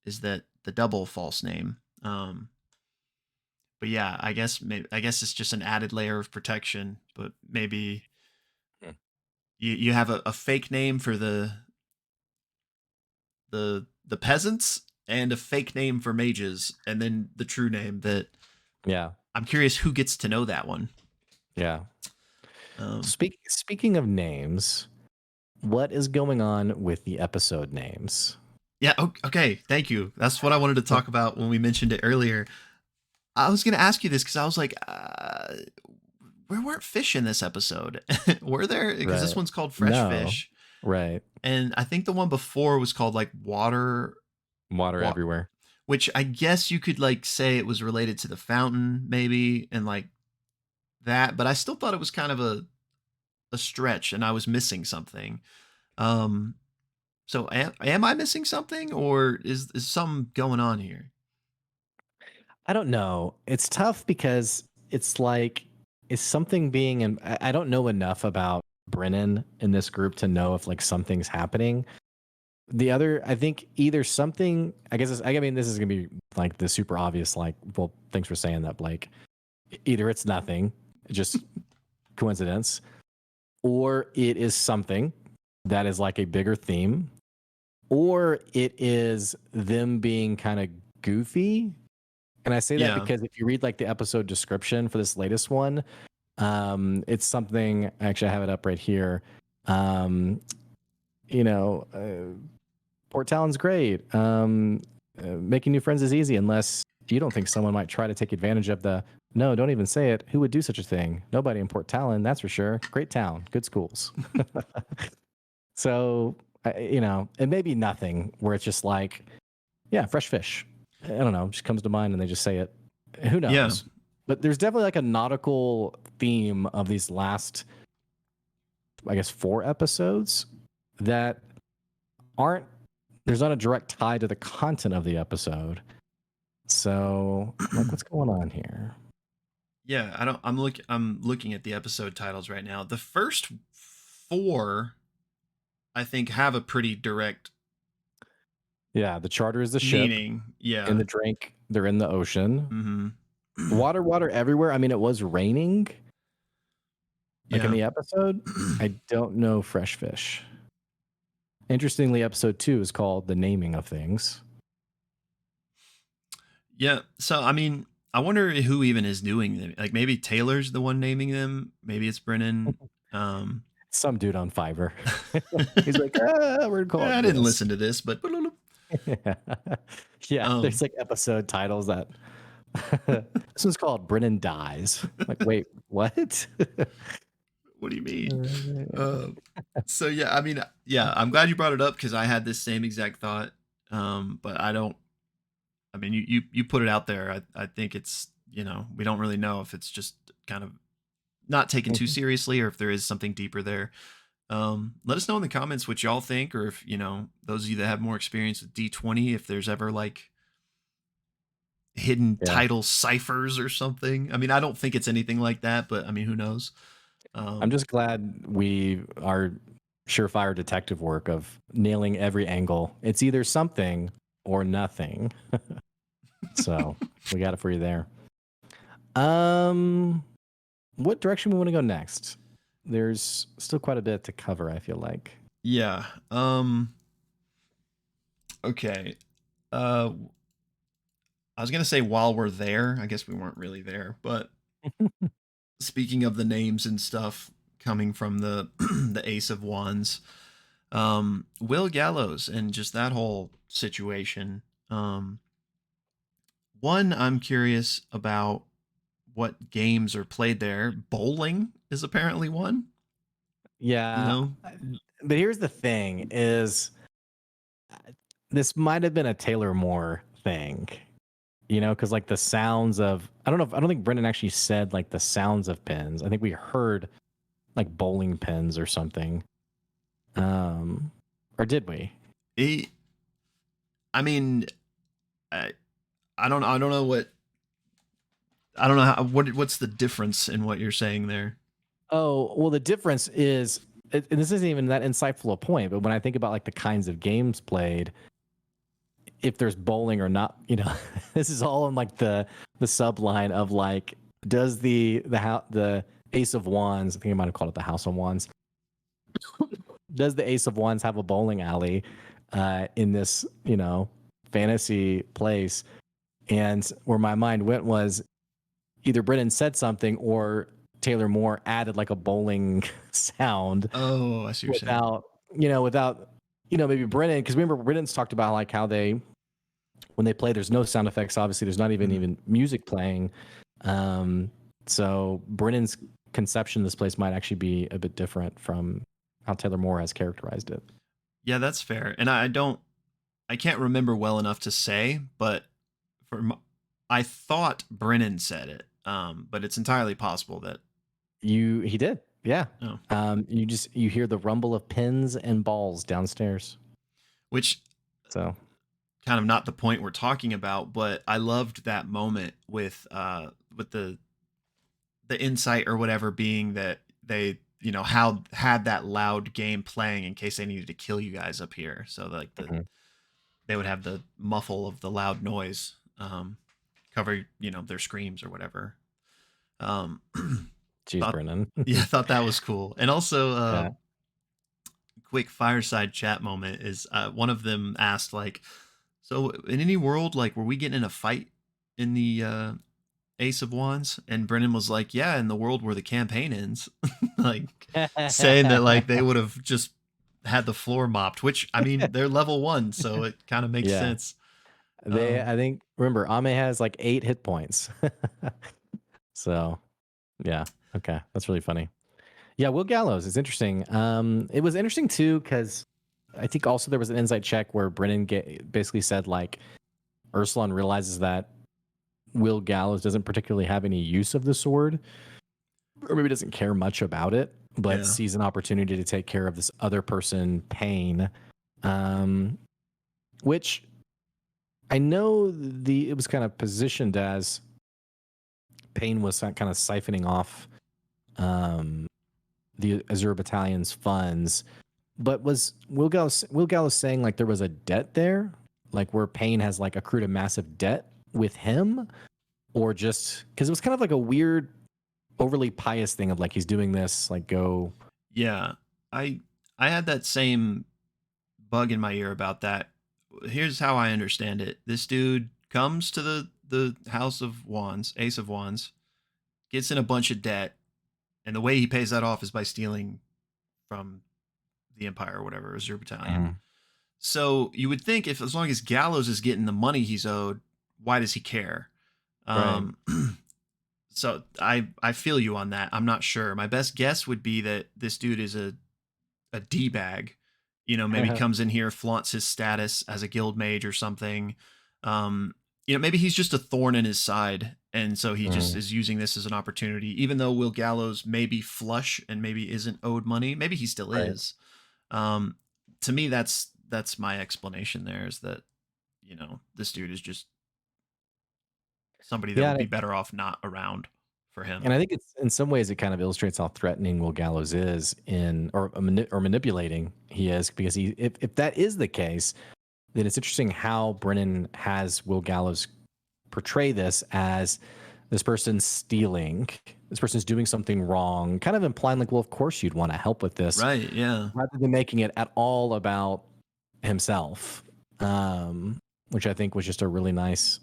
the double false name. But yeah, I guess it's just an added layer of protection. But maybe. you have a fake name for the peasants and a fake name for mages, and then the true name. That Yeah. I'm curious who gets to know that one. Yeah. Um, Speaking of names, what is going on with the episode names? yeah. Okay. Thank you. That's what I wanted to talk about when we mentioned it earlier. I was going to ask you this because I was like, where weren't fish in this episode? Were there? Because this Right. one's called Fresh No. Fish, Right. and I think the one before was called like Water wa- everywhere. which I guess you could like say it was related to the fountain, maybe, and like that. But I still thought it was kind of a stretch, and I was missing something. Um, so am I missing something, or is something going on here? I don't know. It's tough because it's like, is something being, and I don't know enough about Brennan in this group to know if like something's happening. The other, I think either something, I guess, I mean, this is going to be like the super obvious, like, well, thanks for saying that, Blake. Either it's nothing, just coincidence, or it is something that is like a bigger theme, or it is them being kind of goofy. And I say that Yeah, because if you read like the episode description for this latest one, it's something, actually, I have it up right here. Um, you know, Port Talon's great. Making new friends is easy unless you don't think someone might try to take advantage of the. No, don't even say it. Who would do such a thing? Nobody in Port Talon, that's for sure. Great town, good schools. So, it may be nothing where it's just like, yeah, fresh fish. I don't know, just comes to mind and they just say it. Who yeah, knows? But there's definitely like a nautical theme of these last, I guess, 4 episodes that aren't, there's not a direct tie to the content of the episode. So, like, what's going on here? yeah. I don't. I'm looking at the episode titles right now. The first four, I think, have a pretty direct Yeah, the charter is the ship, meaning. and Yeah. the drink, they're in the ocean. Mm-hmm. Water, water everywhere. I mean, it was raining, like in Yeah. the episode. I don't know fresh fish. Interestingly, episode 2 is called The Naming of Things. Yeah. So I mean, I wonder who even is doing them. Like maybe Taylor's the one naming them. Maybe it's Brennan. Um, Some dude on Fiverr. He's like, we're gonna call I it didn't this. listen to this, but Yeah, there's um, like episode titles that this one's called Brennan Dies. Like, wait, what? what do you mean? So yeah, I mean, yeah, I'm glad you brought it up because I had this same exact thought. But I don't. I mean, you put it out there. I think it's we don't really know if it's just kind of not taken too seriously or if there is something deeper there. Let us know in the comments what y'all think, or if those of you that have more experience with D20, if there's ever like hidden Yeah, title ciphers or something. I mean, I don't think it's anything like that, but I mean, who knows? I'm Um, just glad we are surefire detective work of nailing every angle. It's either something or nothing. So we got it for you there. Um, what direction we want to go next? There's still quite a bit to cover, I feel like. yeah. Okay. Uh, I was gonna say while we're there. I guess we weren't really there, but speaking of the names and stuff coming from the the Ace of Wands, Will Gallows and just that whole situation. One, I'm curious about what games are played there. Bowling is apparently one. You Yeah, know, but here's the thing: is this might have been a Taylor Moore thing, because like the sounds of, I don't think Brendan actually said like the sounds of pins. I think we heard like bowling pins or something. Um, or did we? it, I mean, I, I don't know what I don't know what's the difference in what you're saying there. Oh, well, the difference is, and this isn't even that insightful a point, but when I think about like the kinds of games played, if there's bowling or not, this is all in like the subline of like, does the Ace of Wands, I think I might have called it the House of Wands, Does the Ace of Wands have a bowling alley in this, fantasy place? And where my mind went was either Brennan said something or Taylor Moore added like a bowling sound Oh, I see what you're saying. without, maybe Brennan, because remember Brennan's talked about like how when they play, there's no sound effects. Obviously, there's not Mhm. even music playing. Um, so Brennan's conception of this place might actually be a bit different from how Taylor Moore has characterized it. Yeah, that's fair. And I can't remember well enough to say, but for I thought Brennan said it. But it's entirely possible that He did, yeah. oh, You hear the rumble of pins and balls downstairs. which So kind of not the point we're talking about, but I loved that moment with the insight or whatever being that they how had that loud game playing in case they needed to kill you guys up here. So like mhm. they would have the muffle of the loud noise cover their screams or whatever. Um, Jeez, thought Brennan. yeah, thought that was cool. And also Yeah. quick fireside chat moment is one of them asked like, so in any world, like, were we getting in a fight in the Ace of Wands? And Brennan was like, yeah, in the world where the campaign ends. Like saying that like they would have just had the floor mopped, which I mean they're level 1, so it kind of makes Yeah. sense. Um I think, remember, Ame has like 8 hit points. So, yeah. Okay. That's really funny. Yeah, Will Gallows is interesting. It was interesting too because I think also there was an insight check where Brennan basically said like Ursulon realizes that Will Gallows doesn't particularly have any use of the sword, or maybe doesn't care much about it, but yeah. sees an opportunity to take care of this other person, Pain, um, which I know it was kind of positioned as Pain was kind of siphoning off um, the Azure Battalion's funds. But was Will Gallows saying like there was a debt there, like where Payne has like accrued a massive debt with him, or just because it was kind of like a weird, overly pious thing of like he's doing this, like go. Yeah. I I had that same bug in my ear about that. Here's how I understand it. This dude comes to the House of Wands, Ace of Wands, gets in a bunch of debt, and the way he pays that off is by stealing from the Empire or whatever, Azure Battalion. Mhm. So you would think if as long as Gallows is getting the money he's owed, why does he care? Right. Um, so I feel you on that. I'm not sure. My best guess would be that this dude is a d bag. Maybe comes in here, flaunts his status as a guild mage or something. Um, maybe he's just a thorn in his side, and so he just Mhm. is using this as an opportunity. Even though Will Gallows may be flush and maybe isn't owed money, maybe he still Right. is. Um, to me, that's my explanation. There is that this dude is just somebody that Yeah, would be better off not around for him. and I think it's in some ways it kind of illustrates how threatening Will Gallows is in or manipulating he is because if that is the case, then it's interesting how Brennan has Will Gallows portray this as this person's stealing, this person's doing something wrong, kind of implying like, well, of course you'd want to help with this, Right? Yeah. rather than making it at all about himself, um, which I think was just a really nice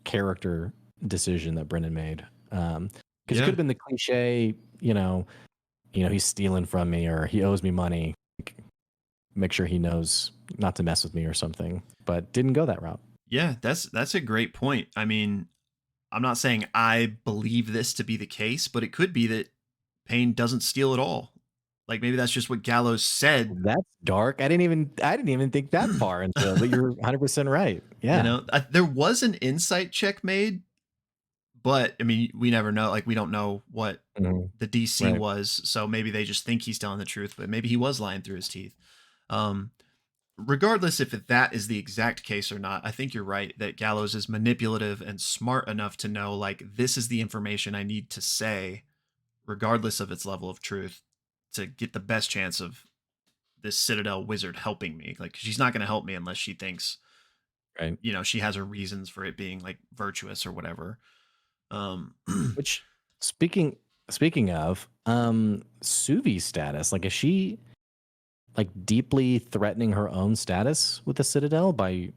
character decision that Brennan made. Because it could Yeah. have been the cliche, he's stealing from me or he owes me money. Make sure he knows not to mess with me or something, but didn't go that route. Yeah. That's a great point. I mean, I'm not saying I believe this to be the case, but it could be that Payne doesn't steal at all. Like maybe that's just what Gallows said. That's dark. I didn't even think that far into it, but you're 100% right. Yeah. There was an insight check made, but I mean, we never know. Like we don't know what Mhm. the DC Right. was, so maybe they just think he's telling the truth, but maybe he was lying through his teeth. Um, Regardless if that is the exact case or not, I think you're right that Gallows is manipulative and smart enough to know like this is the information I need to say, regardless of its level of truth, to get the best chance of this Citadel wizard helping me. Like she's not going to help me unless she thinks Right. she has her reasons for it being like virtuous or whatever. Um, Which speaking speaking of, Suvi's status, like is she like deeply threatening her own status with the Citadel by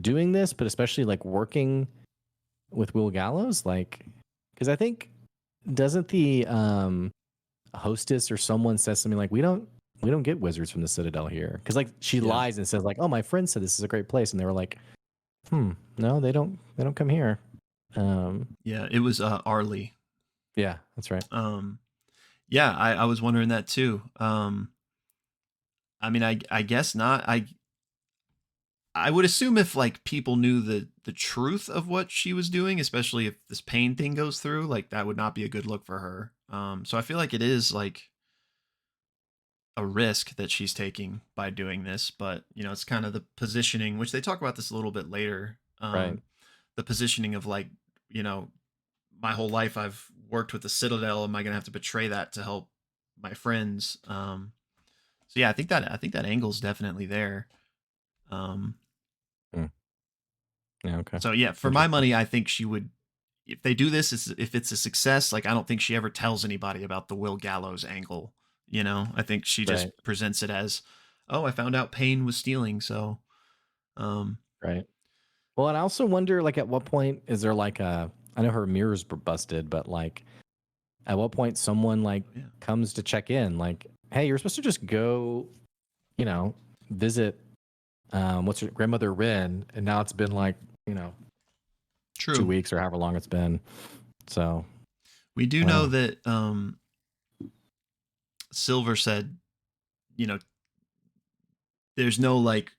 doing this, but especially like working with Will Gallows, like because I think doesn't the hostess or someone says something like we don't get wizards from the Citadel here, because like she Yeah. lies and says like, oh, my friend said this is a great place, and they were like, no, they don't come here. Yeah, it was Arlie. Yeah, that's right. Yeah, I was wondering that too. I mean, I guess not. I would assume if like people knew the truth of what she was doing, especially if this pain thing goes through, like that would not be a good look for her. So I feel like it is like a risk that she's taking by doing this, but you know, it's kind of the positioning, which they talk about this a little bit later. Right. The positioning of like, you know, my whole life I've worked with the Citadel. Am I going to have to betray that to help my friends? So yeah, I think that angle's definitely there. Um, Mm. Yeah. Okay. so yeah, for my Interesting. money, I think she would. If they do this, if it's a success, like I don't think she ever tells anybody about the Will Gallows angle. You know, I think she just Right. presents it as, oh, I found out Payne was stealing, so um, Right. Well, and I also wonder, like, at what point is there like a? I know her mirrors were busted, but like, at what point someone like oh, yeah, comes to check in, like, hey, you're supposed to just go, you know, visit, what's your grandmother Rin, and now it's been like, you know, two true. weeks or however long it's been. So We do I don't know know. that Silver said, you know, there's no like,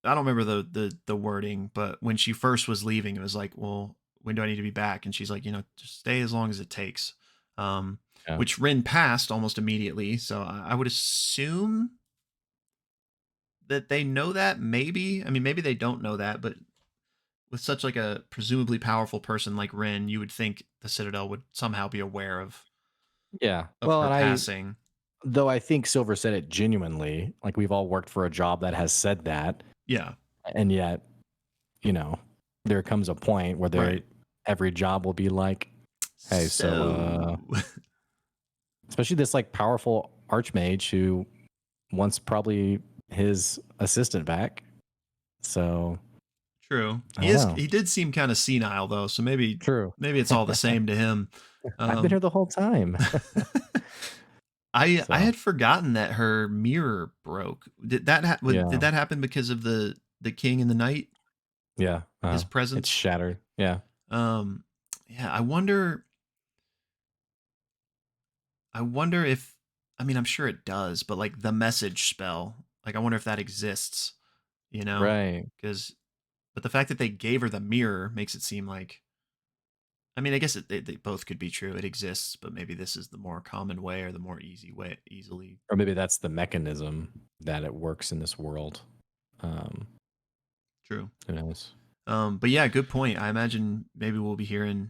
I don't remember the wording, but when she first was leaving, it was like, well, when do I need to be back? And she's like, you know, just stay as long as it takes. Um, Yeah. which Rin passed almost immediately, so I would assume that they know that. Maybe, I mean, maybe they don't know that, but with such like a presumably powerful person like Rin, you would think the Citadel would somehow be aware Yeah. of Well, her and passing. though I think Silver said it genuinely, like we've all worked for a job that has said that, Yeah, and yet, you know, there comes a point where right. every job will be like, hey, so So especially this like powerful archmage who wants probably his assistant back. So true. I don't know. He did seem kind of senile though, so True. maybe it's all the same to him. I've been here Um the whole time. I So had forgotten that her mirror broke. Did yeah, that happen because of the king and the knight, yeah. his It's presence? shattered. Yeah. Um yeah, I wonder if, I mean, I'm sure it does, but like the message spell, like I wonder if that exists, you know? Right. Cuz but the fact that they gave her the mirror makes it seem like, I mean, I guess they both could be true. It exists, but maybe this is the more common way or the more easy way, easily. Or maybe that's the mechanism that it works in this world. Um, True. who knows? But yeah, good point. I imagine maybe we'll be hearing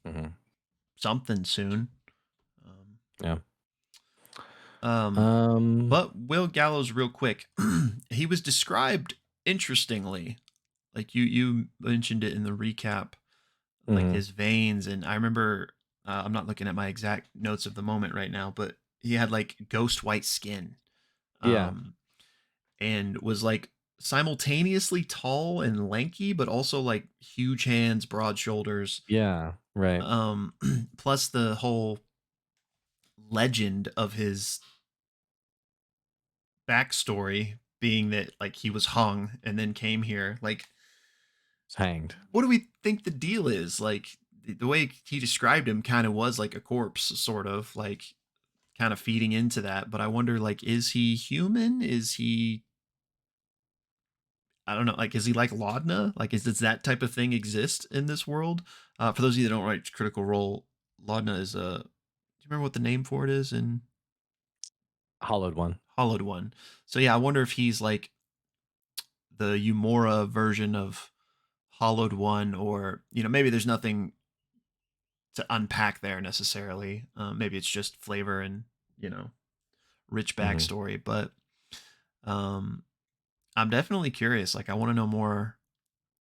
Hmm. something soon. Um, Yeah. um, Um. but Will Gallows, real quick, he was described interestingly. Like you mentioned it in the recap, like Mhm. his veins, and I remember, I'm not looking at my exact notes of the moment right now, but he had like ghost white skin, Yeah. um, and was like simultaneously tall and lanky, but also like huge hands, broad shoulders. Yeah. Right. Um, plus the whole legend of his backstory being that like he was hung and then came here. Like, It's hanged. what do we think the deal is? Like, the way he described him kind of was like a corpse, sort of like kind of feeding into that. But I wonder, like, is he human? Is he, I don't know, like, is he like Laudna? Like, does that type of thing exist in this world? For those of you that don't write Critical Role, Laudna is a. Do you remember what the name for it is in Hollowed one. Hollowed One? So yeah, I wonder if he's like the Umora version of Hollowed One, or you know, maybe there's nothing to unpack there necessarily. Maybe it's just flavor and, you know, rich Hmm. backstory. But um, I'm definitely curious. Like, I want to know more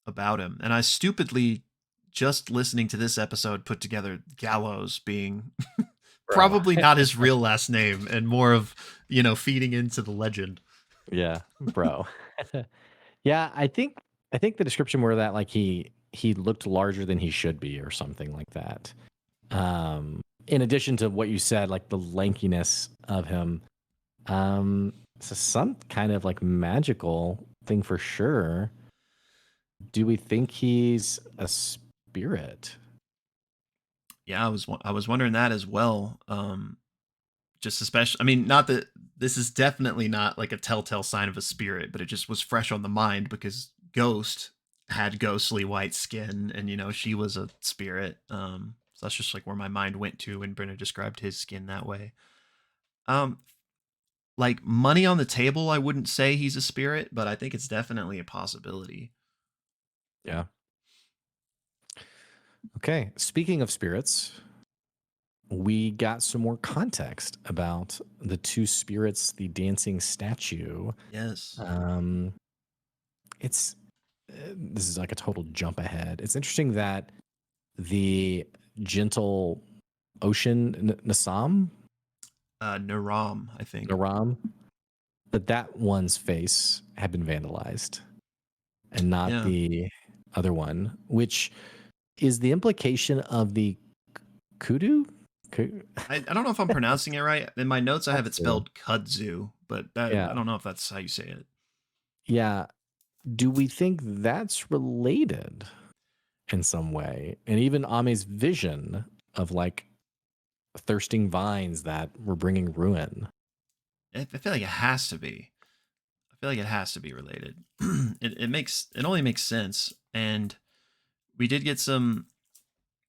about him. And I stupidly, just listening to this episode, put together Gallows being Bro. probably not his real last name and more of feeding into the legend. Yeah, bro. Yeah, I think the description were that like he looked larger than he should be or something like that. In addition to what you said, like the lankiness of him, so some kind of like magical thing for sure. Do we think he's a spirit? Yeah, I was wondering that as well. Just especially, I mean, not that this is definitely not like a telltale sign of a spirit, but it just was fresh on the mind because Ghost had ghostly white skin, and she was a spirit. So that's just like where my mind went to when Brenna described his skin that way. Um, like money on the table, I wouldn't say he's a spirit, but I think it's definitely a possibility. Yeah. Okay. Speaking of spirits, we got some more context about the two spirits, the dancing statue. Yes. Um, it's this is like a total jump ahead. It's interesting that the gentle ocean Nasam Naram, I think. Naram, that one's face had been vandalized, and not Yeah. the other one, which is the implication of the kudu. I don't know if I'm pronouncing it right. In my notes, I have it Katsu. spelled kudzu, but that Yeah, I don't know if that's how you say it. yeah. Do we think that's related in some way? And even Ame's vision of like thirsting vines that were bringing ruin. I feel like it has to be. I feel like it has to be related. It only makes sense. And we did get some.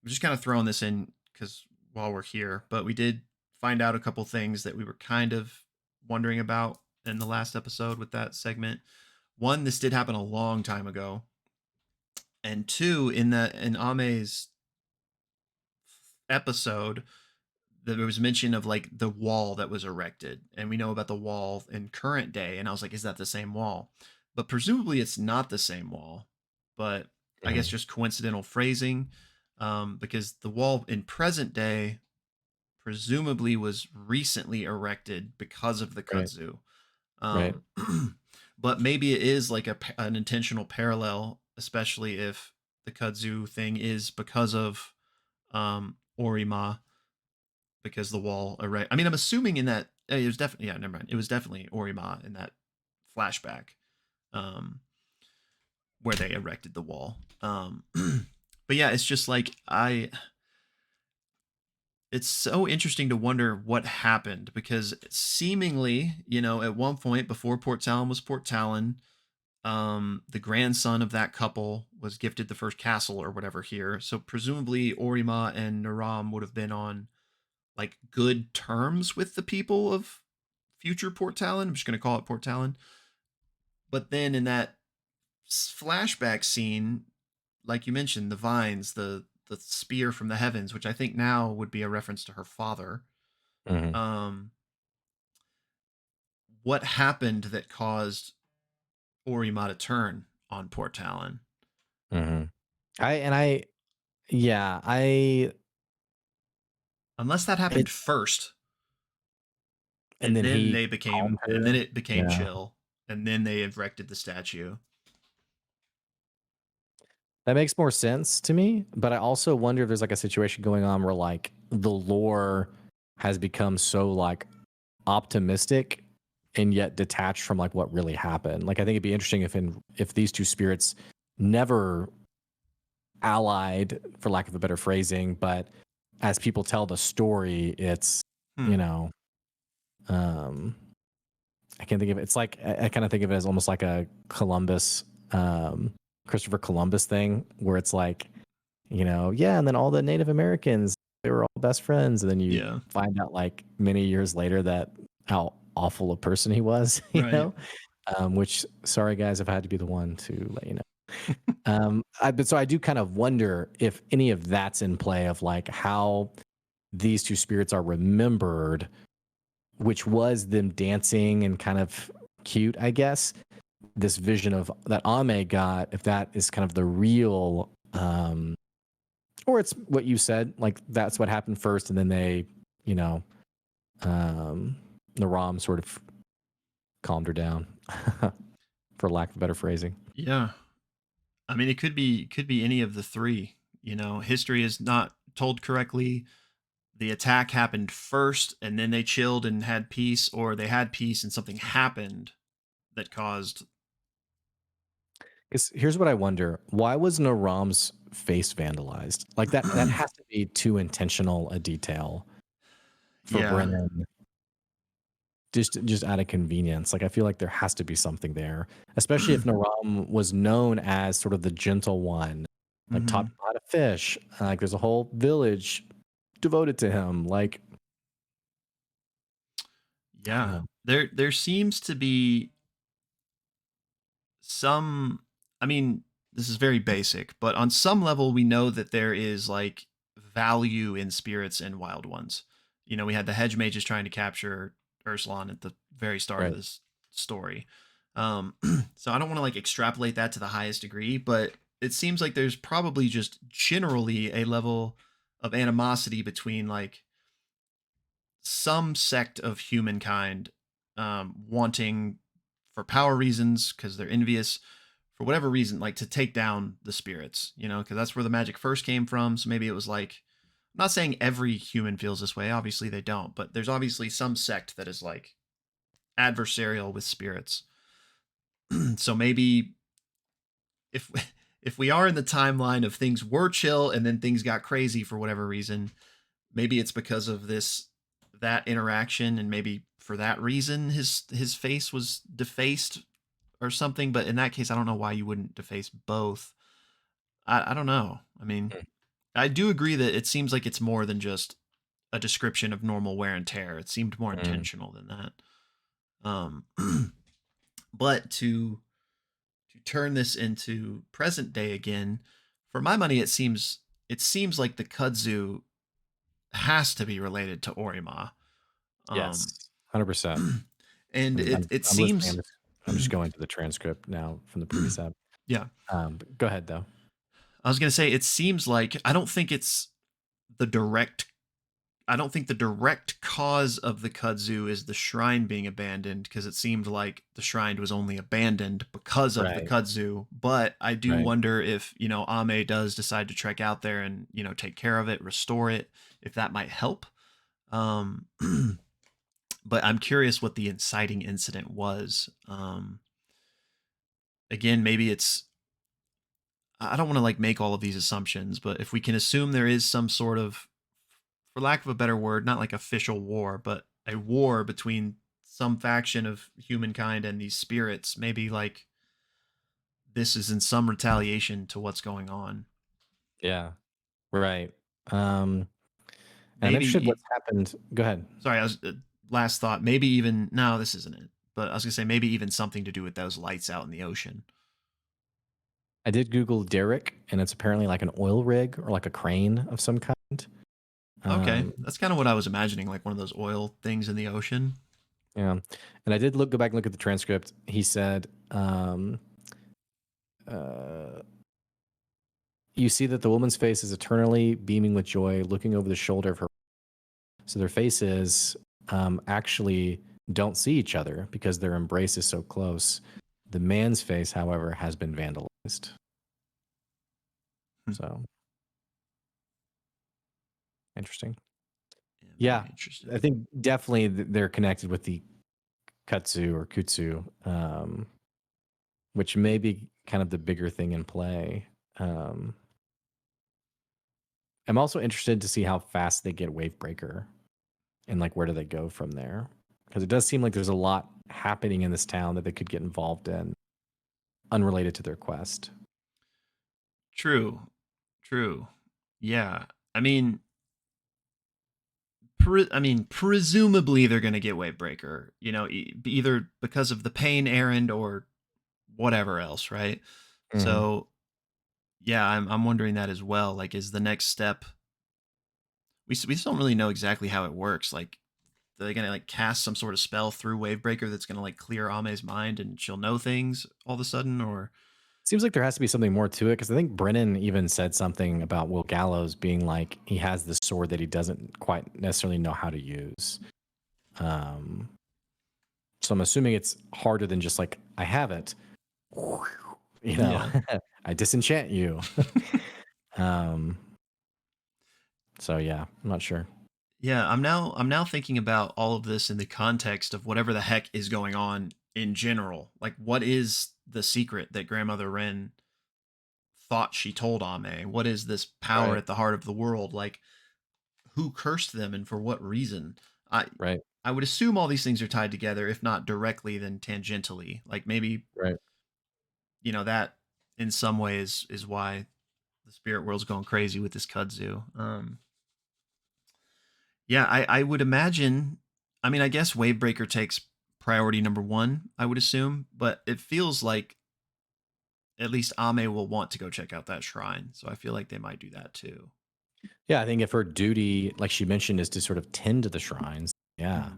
I'm just kind of throwing this in because while we're here, but we did find out a couple things that we were kind of wondering about in the last episode with that segment. One, this did happen a long time ago, and two, in Ame's episode, there was mention of like the wall that was erected, and we know about the wall in current day, and I was like, is that the same wall? But presumably it's not the same wall, but I guess Mhm. just coincidental phrasing, because the wall in present day presumably was recently erected because of the Right, kudzu. right. um, but maybe it is like an intentional parallel, especially if the kudzu thing is because of Orima, because the wall erect. I mean, I'm assuming in that it was definitely, yeah. Never mind. It was definitely Orima in that flashback, um, where they erected the wall. But yeah, it's just like It's so interesting to wonder what happened because seemingly, at one point before Port Talon was Port Talon, the grandson of that couple was gifted the first castle or whatever here. So presumably Orima and Naram would have been on like good terms with the people of future Port Talon. I'm just going to call it Port Talon. But then in that flashback scene, like you mentioned, the vines, the spear from the heavens, which I think now would be a reference to her father. Hmm. Um, what happened that caused Orima to turn on Port Talon? Hmm. I yeah, I Unless that happened it first, and then he calmed and then her. it became Yeah. chill, and then they erected the statue. That makes more sense to me, but I also wonder if there's like a situation going on where like the lore has become so like optimistic and yet detached from like what really happened. Like I think it'd be interesting if these two spirits never allied, for lack of a better phrasing, but as people tell the story, it's you Hmm. know, um I can't think of it. It's like I kind of think of it as almost like a Columbus, Christopher Columbus thing, where it's like, yeah, and then all the Native Americans, they were all best friends, and then you Yeah. find out like many years later that how awful a person he was, Right. Which sorry guys, if I had to be the one to let you know. But so I do kind of wonder if any of that's in play of like how these two spirits are remembered, which was them dancing and kind of cute, I guess. This vision of that Ame got, if that is kind of the real, or it's what you said, like that's what happened first, and then they, you know, um, Naram sort of calmed her down, for lack of better phrasing. Yeah. I mean, it could be any of the three. You know, history is not told correctly. The attack happened first, and then they chilled and had peace, or they had peace and something happened that caused. Because here's what I wonder: why was Naram's face vandalized? Like that has to be too intentional a detail for Yeah. Brennan, just out of convenience. Like I feel like there has to be something there, especially if Naram was known as sort of the gentle one, like taught Hmm. how to fish. Like there's a whole village devoted to him. Like I don't Yeah. know. There seems to be some. I mean, this is very basic, but on some level we know that there is like value in spirits and wild ones. You know, we had the hedge mages trying to capture Ursulon at the very start of Right. this story. um so I don't want to like extrapolate that to the highest degree, but it seems like there's probably just generally a level of animosity between like some sect of humankind, wanting, for power reasons, because they're envious, for whatever reason, like to take down the spirits, you know, because that's where the magic first came from. So maybe it was like, I'm not saying every human feels this way. Obviously, they don't, but there's obviously some sect that is like adversarial with spirits. So maybe if if we are in the timeline of things were chill and then things got crazy for whatever reason, maybe it's because of this, that interaction, and maybe for that reason his face was defaced or something. But in that case, I don't know why you wouldn't deface both. I don't know. I mean, Mm. I do agree that it seems like it's more than just a description of normal wear and tear. It seemed more Mm. intentional than that. um but to turn this into present day again, for my money, it seems like the kudzu has to be related to Orima. Yes, Um, 100%. and I'm, it I'm listening. seems, I'm just going to the transcript now from the previous app. yeah. But go ahead though. I was gonna say it seems like the direct. I don't think the direct cause of the kudzu is the shrine being abandoned, because it seemed like the shrine was only abandoned because of the Right. kudzu. But I do Right. wonder if, Ame does decide to trek out there and, take care of it, restore it, if that might help. Um, but I'm curious what the inciting incident was. Again, maybe it's, I don't want to like make all of these assumptions, but if we can assume there is some sort of, for lack of a better word, not like official war, but a war between some faction of humankind and these spirits, maybe like this is in some retaliation to what's going on. Yeah. Right. Um, and I'm interested Maybe, what's happened. Go ahead. sorry, I was, last thought, maybe even, no, this isn't it. But I was gonna say maybe even something to do with those lights out in the ocean. I did Google Derrick, and it's apparently like an oil rig or like a crane of some kind. Okay, Um, that's kind of what I was imagining, like one of those oil things in the ocean. yeah. And I did go back and look at the transcript. He said, uh, "You see that the woman's face is eternally beaming with joy, looking over the shoulder of her. So their faces actually don't see each other because their embrace is so close. The man's face, however, has been vandalized. Hmm. So interesting. Yeah, Yeah, very I interesting. think definitely they're connected with the Kutsu or Kutsu, which may be kind of the bigger thing in play. Um, I'm also interested to see how fast they get Wavebreaker and like where do they go from there? Because it does seem like there's a lot happening in this town that they could get involved in, unrelated to their quest. True, true. Yeah, I mean, presumably they're going to get Wavebreaker, either because of the pain errand or whatever else, right? Hmm. So, yeah, I'm wondering that as well. Like, is the next step? We just don't really know exactly how it works. Like, are they gonna like cast some sort of spell through Wavebreaker that's gonna like clear Ame's mind and she'll know things all of a sudden, or Seems like there has to be something more to it because I think Brennan even said something about Will Gallows being like he has this sword that he doesn't quite necessarily know how to use. Um, So I'm assuming it's harder than just like, I have it. You know, Yeah. I disenchant you. um, so yeah, I'm not sure. Yeah, I'm now thinking about all of this in the context of whatever the heck is going on in general. Like what is the secret that Grandmother Wren thought she told Ame? What is this power Right. at the heart of the world? Like who cursed them and for what reason? I Right. I would assume all these things are tied together, if not directly, then tangentially. Like maybe, Right. that in some ways is why the spirit world's going crazy with this kudzu. Yeah, I would imagine. I mean, I guess Wavebreaker takes priority number one, I would assume, but it feels like at least Ame will want to go check out that shrine. So I feel like they might do that too. Yeah, I think if her duty, like she mentioned, is to sort of tend to the shrines, yeah,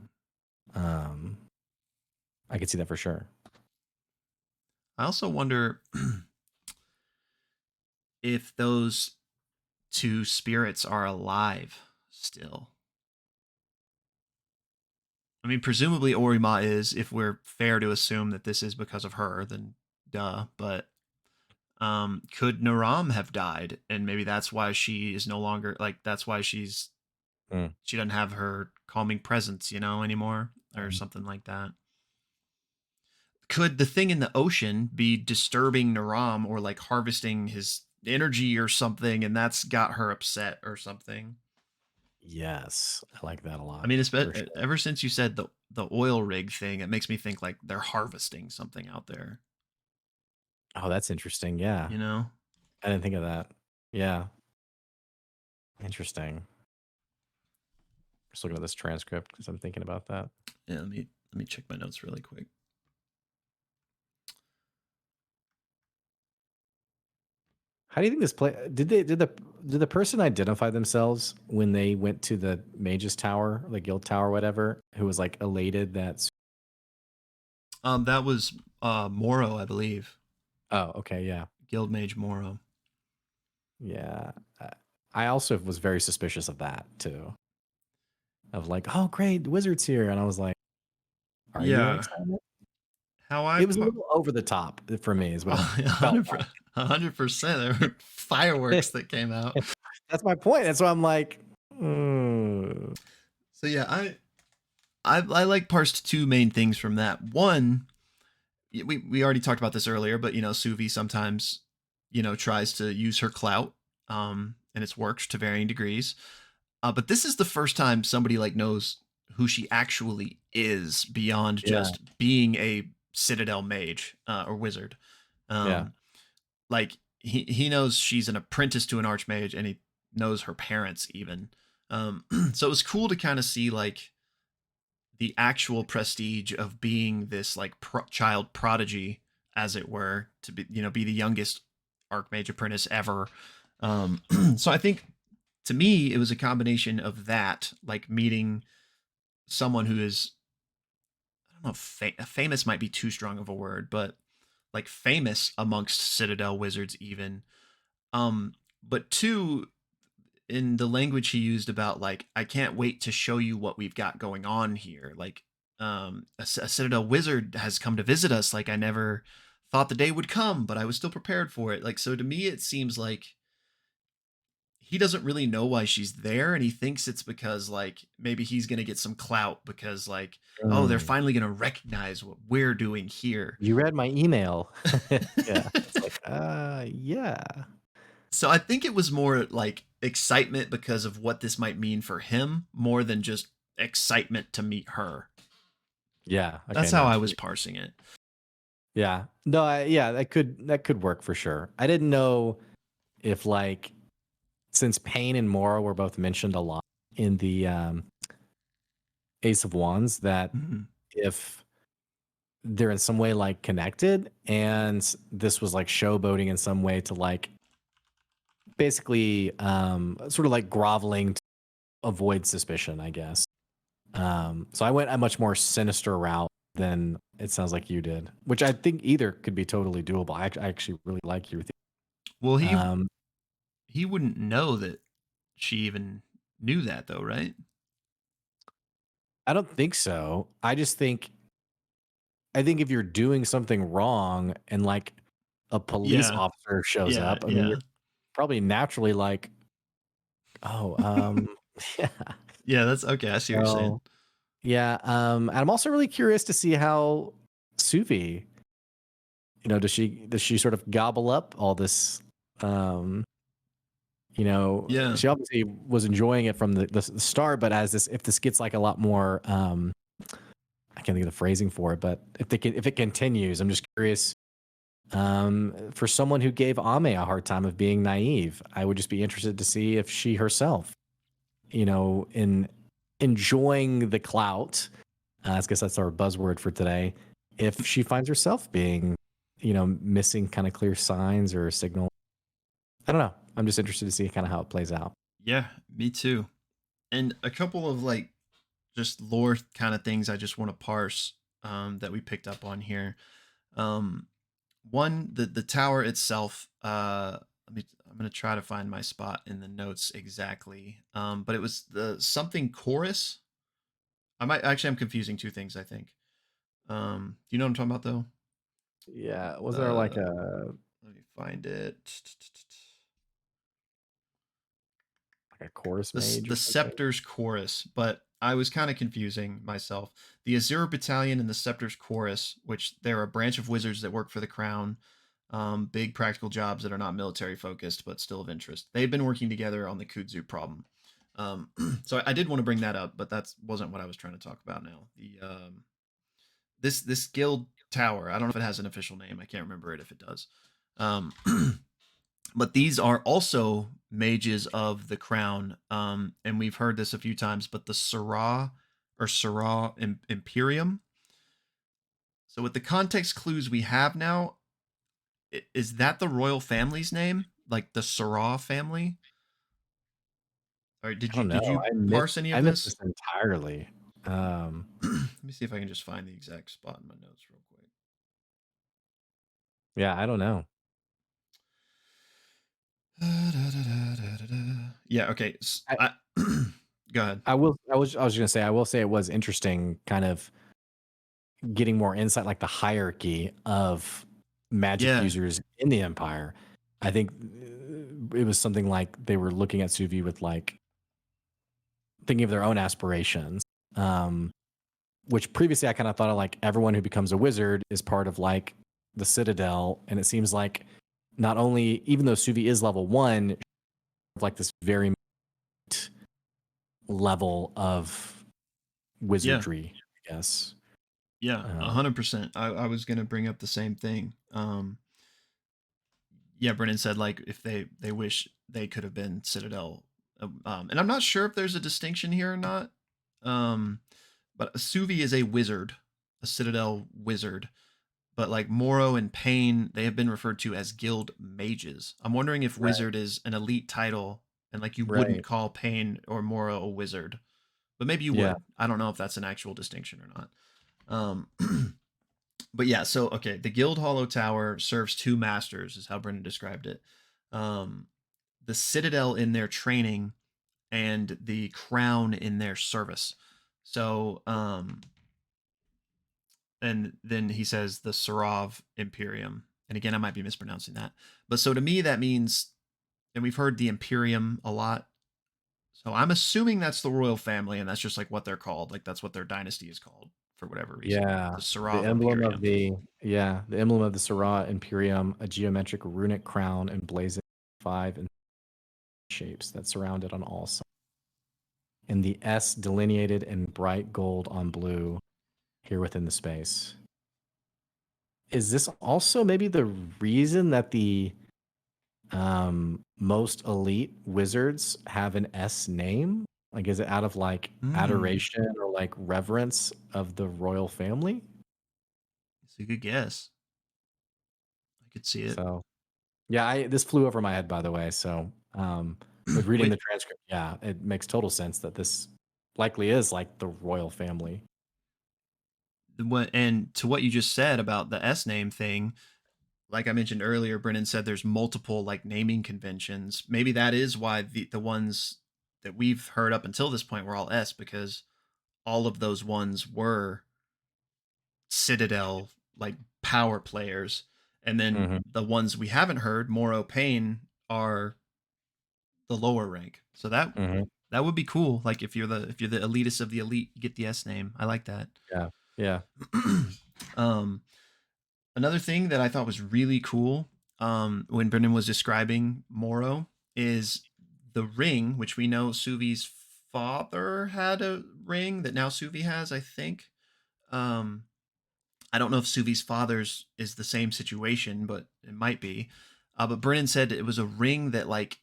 Mhm. um, I could see that for sure. I also wonder if those two spirits are alive still. I mean, presumably Orima is, if we're fair to assume that this is because of her, then duh. But could Naram have died? And maybe that's why she is no longer like that's why Mm. she doesn't have her calming presence, anymore, or Um, something like that. Could the thing in the ocean be disturbing Naram or like harvesting his energy or something, and that's got her upset or something? yes, I like that a I lot mean, for sure. ever since you said the oil rig thing, it makes me think like they're harvesting something out there. Oh, that's interesting. Yeah, You know? I didn't think of that. Yeah, interesting. Just looking at this transcript because I'm thinking about that. Yeah. Let me check my notes really quick. How do you think this play? Did the person identify themselves when they went to the Mage's Tower, the Guild Tower, whatever? Who was like elated that? That was Moro, I believe. Oh, okay, yeah. Guild Mage Moro. Yeah. Uh, I also was very suspicious of that too. Of like, oh, great, the wizard's here. And I was like, are you Yeah. excited? How I It was a par- little over the top for me, is what it felt 100%. There were like. fireworks that came out. That's my point. That's why I'm like, mm, So yeah, I like parsed two main things from that. One, we already talked about this earlier, but Suvi sometimes tries to use her clout, and it's worked to varying degrees. But this is the first time somebody like knows who she actually is beyond yeah, just being a Citadel mage or wizard. yeah, Um, like he knows she's an apprentice to an archmage, and he knows her parents even. So it was cool to kind of see like the actual prestige of being this like child prodigy, as it were, to be the youngest archmage apprentice ever. So I think to me it was a combination of that, like meeting someone who is, I don't know, famous might be too strong of a word, but like famous amongst Citadel wizards even. But two, in the language he used about like, I can't wait to show you what we've got going on here. Like, a Citadel wizard has come to visit us. Like, I never thought the day would come, but I was still prepared for it. Like, so to me, it seems like he doesn't really know why she's there, and he thinks it's because like maybe he's gonna get some clout because like, oh, they're mm. finally gonna recognize what we're doing here. You read my email. Yeah, it's like, yeah, So I think it was more like excitement because of what this might mean for him, more than just excitement to meet her. yeah. Okay, That's how no, I was parsing it. yeah, no, yeah, that could work for sure. I didn't know if like since Pain and Mora were both mentioned a lot in the Ace of Wands, that Mhm. if they're in some way like connected, and this was like showboating in some way to like basically sort of like groveling to avoid suspicion, I guess. So I went a much more sinister route than it sounds like you did, which I think either could be totally doable. I actually really like your Well, um he wouldn't know that she even knew that though, right? I don't think so. I just think I think if you're doing something wrong and like a police Yeah. officer shows Yeah. up, I mean, you're Yeah. probably naturally like, oh, yeah. Yeah. That's okay. I see what you're saying. So yeah, and I'm also really curious to see how Suvi, does she sort of gobble up all this, um, Yeah. she obviously was enjoying it from the start, but as this if this gets like a lot more, I can't think of the phrasing for it, but if it continues, I'm just curious. For someone who gave Ame a hard time of being naive, I would just be interested to see if she herself, in enjoying the clout, I guess that's our buzzword for today. If she finds herself being, missing kind of clear signs or signal, I don't know. I'm just interested to see kind of how it plays out. Yeah. Me too. And a couple of like just lore kind of things I just want to parse that we picked up on here. Um, One, the tower itself. I'm gonna try to find my spot in the notes exactly. But it was the something chorus. I'm confusing two things. I think. Do you know what I'm talking about though? Yeah, was there like Uh, a Let me find it. chorus mage or The something? Scepter's Chorus, but I was kind of confusing myself. The Azura Battalion and the Scepter's Chorus, which they're a branch of wizards that work for the crown, big practical jobs that are not military focused but still of interest. They've been working together on the Kudzu problem. So I did want to bring that up, but that wasn't what I was trying to talk about now. The this guild tower. I don't know if it has an official name. I can't remember it if it does. Um, but these are also mages of the crown, and we've heard this a few times, but the Sarah or Sarah Imperium. So with the context clues we have now, is that the royal family's name, like the Sarah family? Or I don't know. did you parse any I of missed this? this entirely. Um, Let me see if I can just find the exact spot in my notes real quick. yeah, I don't know. Yeah, okay. Go ahead. I was gonna say, I will say it was interesting kind of getting more insight, like the hierarchy of magic Yeah, users in the Empire. I think it was something like they were looking at Suvi with like thinking of their own aspirations. Um, which previously I kind of thought of like everyone who becomes a wizard is part of like the Citadel, and it seems like not only even though Suvi is level one, like this very level of yeah, wizardry, I guess. yeah, Uh, 100%. I was gonna bring up the same thing. Yeah, Brennan said like if they wish they could have been Citadel, and I'm not sure if there's a distinction here or not. Um, but Suvi is a wizard, a Citadel wizard. But like Moro and Payne, they have been referred to as guild mages. I'm wondering if right, wizard is an elite title, and like you wouldn't right, call Payne or Moro a wizard, but maybe you yeah, would. I don't know if that's an actual distinction or not. But yeah, so okay, the Guild Hollow Tower serves two masters, is how Brendan described it. Um, the Citadel in their training and the Crown in their service. So, and then he says the Sarov Imperium. And again, I might be mispronouncing that. But so to me, that means, and we've heard the Imperium a lot. So I'm assuming that's the royal family, and that's just like what they're called. Like that's what their dynasty is called for whatever reason. yeah. The The Sarov emblem of Imperium. the emblem of the Sarah Imperium, a geometric runic crown emblazoned five and shapes that surround it on all sides, and the S delineated in bright gold on blue here within the space. Is this also maybe the reason that the most elite wizards have an S name? Like, is it out of like Hmm. adoration or like reverence of the royal family? It's a good guess. I could see it. So, yeah, this flew over my head, by the way. So, with reading the Wait, transcript, yeah, it makes total sense that this likely is like the royal family. what and to what you just said about the S name thing, like I mentioned earlier, Brennan said there's multiple like naming conventions. Maybe that is why the ones that we've heard up until this point were all S, because all of those ones were Citadel like power players, and then Hmm. the ones we haven't heard, Moro Pain, are the lower rank. So Hmm. that would be cool. Like if you're the elitist of the elite, you get the S name. I like that. Yeah. Yeah. um, Another thing that I thought was really cool, when Brendan was describing Moro, is the ring, which we know Suvi's father had a ring that now Suvi has, I think. Um, I don't know if Suvi's father's is the same situation, but it might be. But Brennan said it was a ring that, like,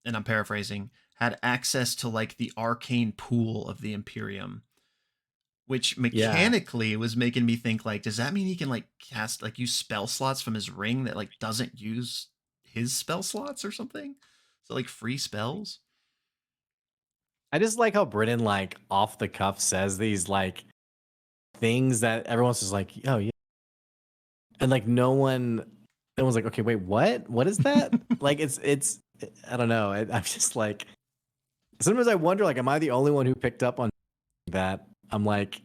and I'm paraphrasing, had access to like the arcane pool of the Imperium, which Yeah. mechanically was making me think, like, does that mean he can like cast, like, use spell slots from his ring that like doesn't use his spell slots or something? So like free spells. I just like how Brennan like off the cuff says these like things that everyone's just like, oh yeah, and like no one's like, okay, wait, what is that? Like it's I don't know. I'm just like sometimes I wonder like, am I the only one who picked up on that? I'm like,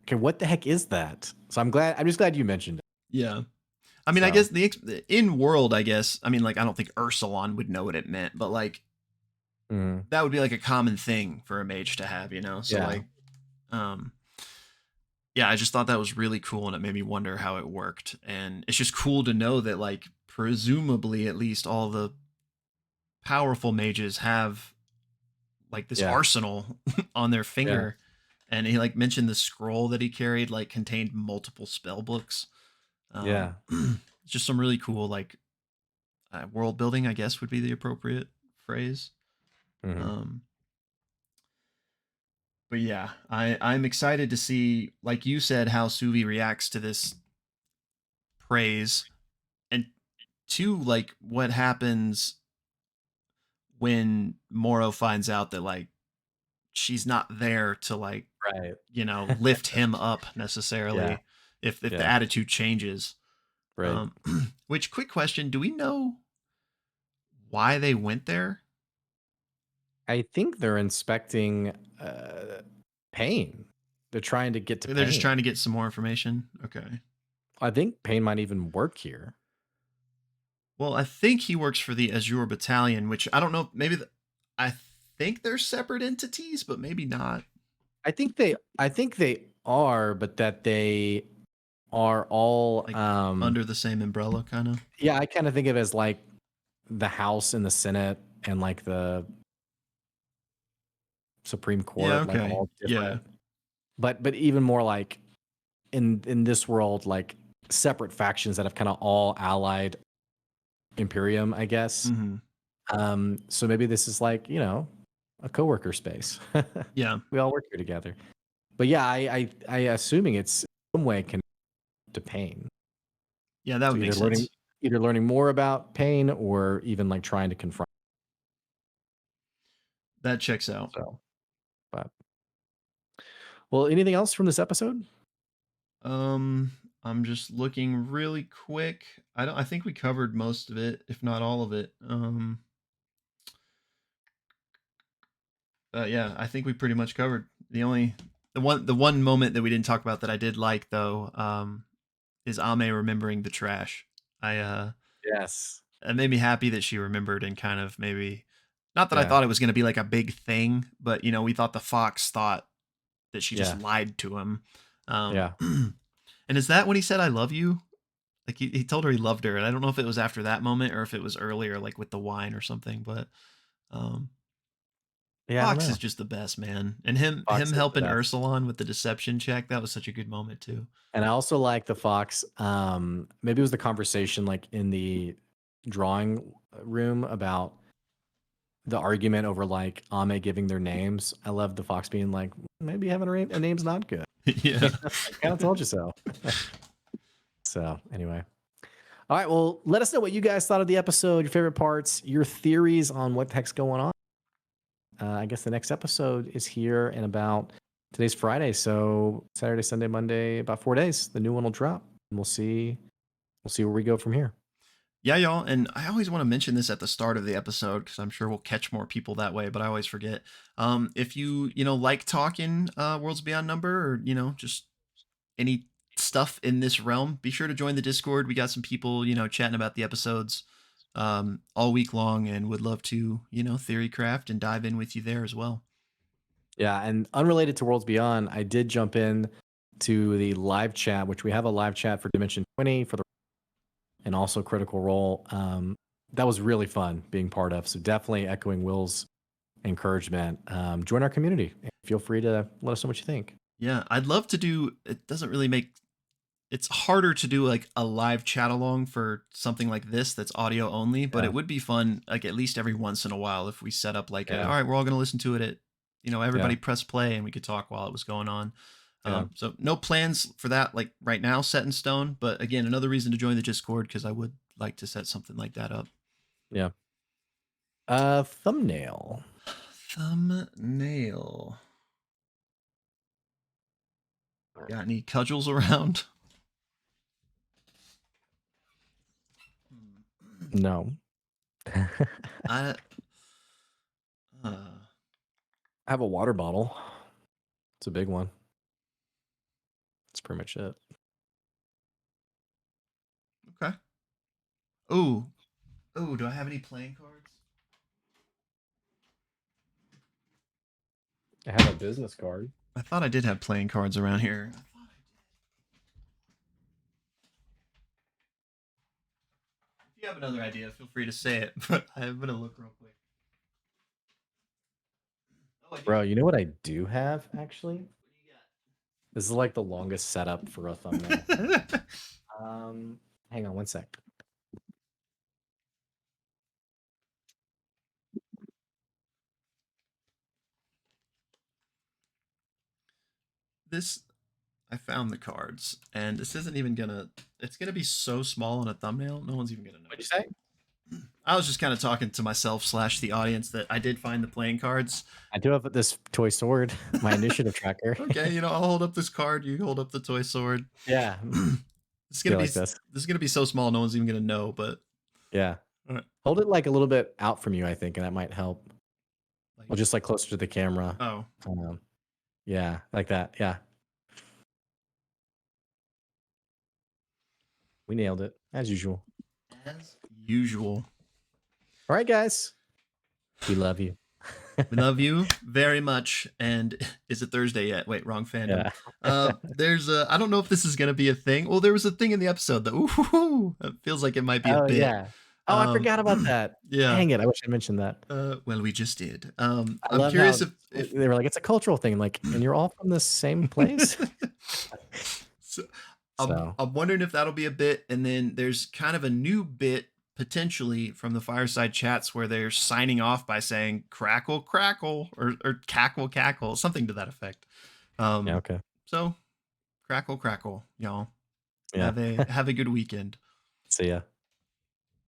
okay, what the heck is that? So I'm just glad you mentioned it. Yeah. I mean, I So guess the in world, I guess. I mean, like, I don't think Ursulon would know what it meant, but like mhm, that would be like a common thing for a mage to have, you know. So yeah, like, um, yeah, I just thought that was really cool, and it made me wonder how it worked. And it's just cool to know that, like, presumably, at least all the powerful mages have like this yeah, arsenal on their yeah, finger. And he like mentioned the scroll that he carried like contained multiple spell books. yeah. Just some really cool like world building, I guess would be the appropriate phrase. Hmm. Um, but yeah, I'm excited to see, like you said, how Suvi reacts to this praise, and to like what happens when Moro finds out that like she's not there to like, Right. lift him up Yeah, necessarily, if the yeah, attitude changes. right. Which, quick question, do we know why they went there? I think they're inspecting pain. They're trying to get to They're just pain. trying to get some more information. Okay. I think pain might even work here. Well, I think he works for the Azure Battalion, which I don't know. Maybe I think they're separate entities, but maybe not. I think they are, but that they are all Like under the same umbrella, kind of. yeah, I kind of think of it as like the House and the Senate and like the Supreme Yeah. Court, like Okay. all Yeah. different, but even more like in this world, like separate factions that have kind of all allied Imperium, I guess. Hmm. So maybe this is like, a coworker space. Yeah. We all work here together. But yeah, I assuming it's some way connected to pain. Yeah. That So would make sense. either learning more about pain or even like trying to confront. That checks out. So, but well, anything else from this episode? Um, I'm just looking really quick. I think we covered most of it, if not all of it. Yeah, I think we pretty much covered. The one moment that we didn't talk about that I did like, though, is Ame remembering the trash. I Yes. It made me happy that she remembered, and kind of maybe, not that I Yeah. thought it was going to be like a big thing, but we thought the fox thought that she just Yeah. lied to him. Yeah. And is that when he said "I love you"? Like he told her he loved her, and I don't know if it was after that moment or if it was earlier, like with the wine or something. But um, Yeah. I don't Fox is know. just the best, man, and him Fox is the helping best. Ursulon with the deception check, that was such a good moment too. And I also like the Fox. Maybe it was the conversation like in the drawing room about the argument over like Ame giving their names. I love the Fox being like, maybe having a name's not good. Yeah. I kind of told you so. So anyway. All right. Well, let us know what you guys thought of the episode, your favorite parts, your theories on what the heck's going on. I guess the next episode is here in about today's Friday. So Saturday, Sunday, Monday, about 4 days, the new one will drop and we'll see where we go from here. Yeah, y'all. And I always want to mention this at the start of the episode because I'm sure we'll catch more people that way, but I always forget. If you like talking Worlds Beyond Number, or just any stuff in this realm, be sure to join the Discord. We got some people, chatting about the episodes all week long, and would love to, theory craft and dive in with you there as well. Yeah, and unrelated to Worlds Beyond, I did jump in to the live chat, which we have a live chat for Dimension 20 for the and also Critical Role. That was really fun being part of. So definitely echoing Will's encouragement. Join our community. Feel free to let us know what you think. Yeah, I'd love to do. It doesn't really make it's harder to do like a live chat along for something like this that's audio only, but Yeah, it would be fun like at least every once in a while if we set up like all yeah, right, we're all going to listen to it at yeah, everybody press play and we could talk while it was going on. yeah, So no plans for that like right now set in stone, but again, another reason to join the Discord because I would like to set something like that up. yeah. Thumbnail. Thumbnail. Got any cudgels around? No. I I have a water bottle. It's a big one. That's pretty much it. okay. Oh, do I have any playing cards? I have a business card. I thought I did have playing cards around here. If you have another idea, feel free to say it. But I'm gonna look real quick. Oh, I do. Bro, you know what I do have actually? This is like the longest setup for a thumbnail. What do you got? Hang on one sec. This I found the cards, and this isn't even gonna. It's gonna be so small on a thumbnail, no one's even gonna What'd you notice. say? I was just kind of talking to myself slash the audience that I did find the playing cards. I do have this toy sword, my initiative tracker. Okay, I'll hold up this card. You hold up the toy sword. Yeah. It's Do gonna you be like this? this is gonna be so small, no one's even gonna know. But Yeah. all right, Hold it like a little bit out from you, I think, and that might help. like Well, just like closer to the camera. oh, Yeah, like that. Yeah. We nailed it, as usual. as usual. All right, guys. We love you. We love you very much. And is it Thursday yet? Wait, wrong fandom. Yeah. There's a. I don't know if this is gonna be a thing. Well, there was a thing in the episode that ooh, it feels like it might be a Oh, bit. yeah. Oh, I forgot about that. Yeah. Dang it. I wish I mentioned that. Well, we just did. I I'm love curious how if they were like, it's a cultural thing. Like, and you're all from the same place? so, So, I'm wondering if that'll be a bit, and then there's kind of a new bit potentially from the fireside chats where they're signing off by saying crackle crackle or cackle cackle, something to that effect. yeah, Um, okay. so crackle crackle, y'all. Yeah. Have a good weekend. See ya.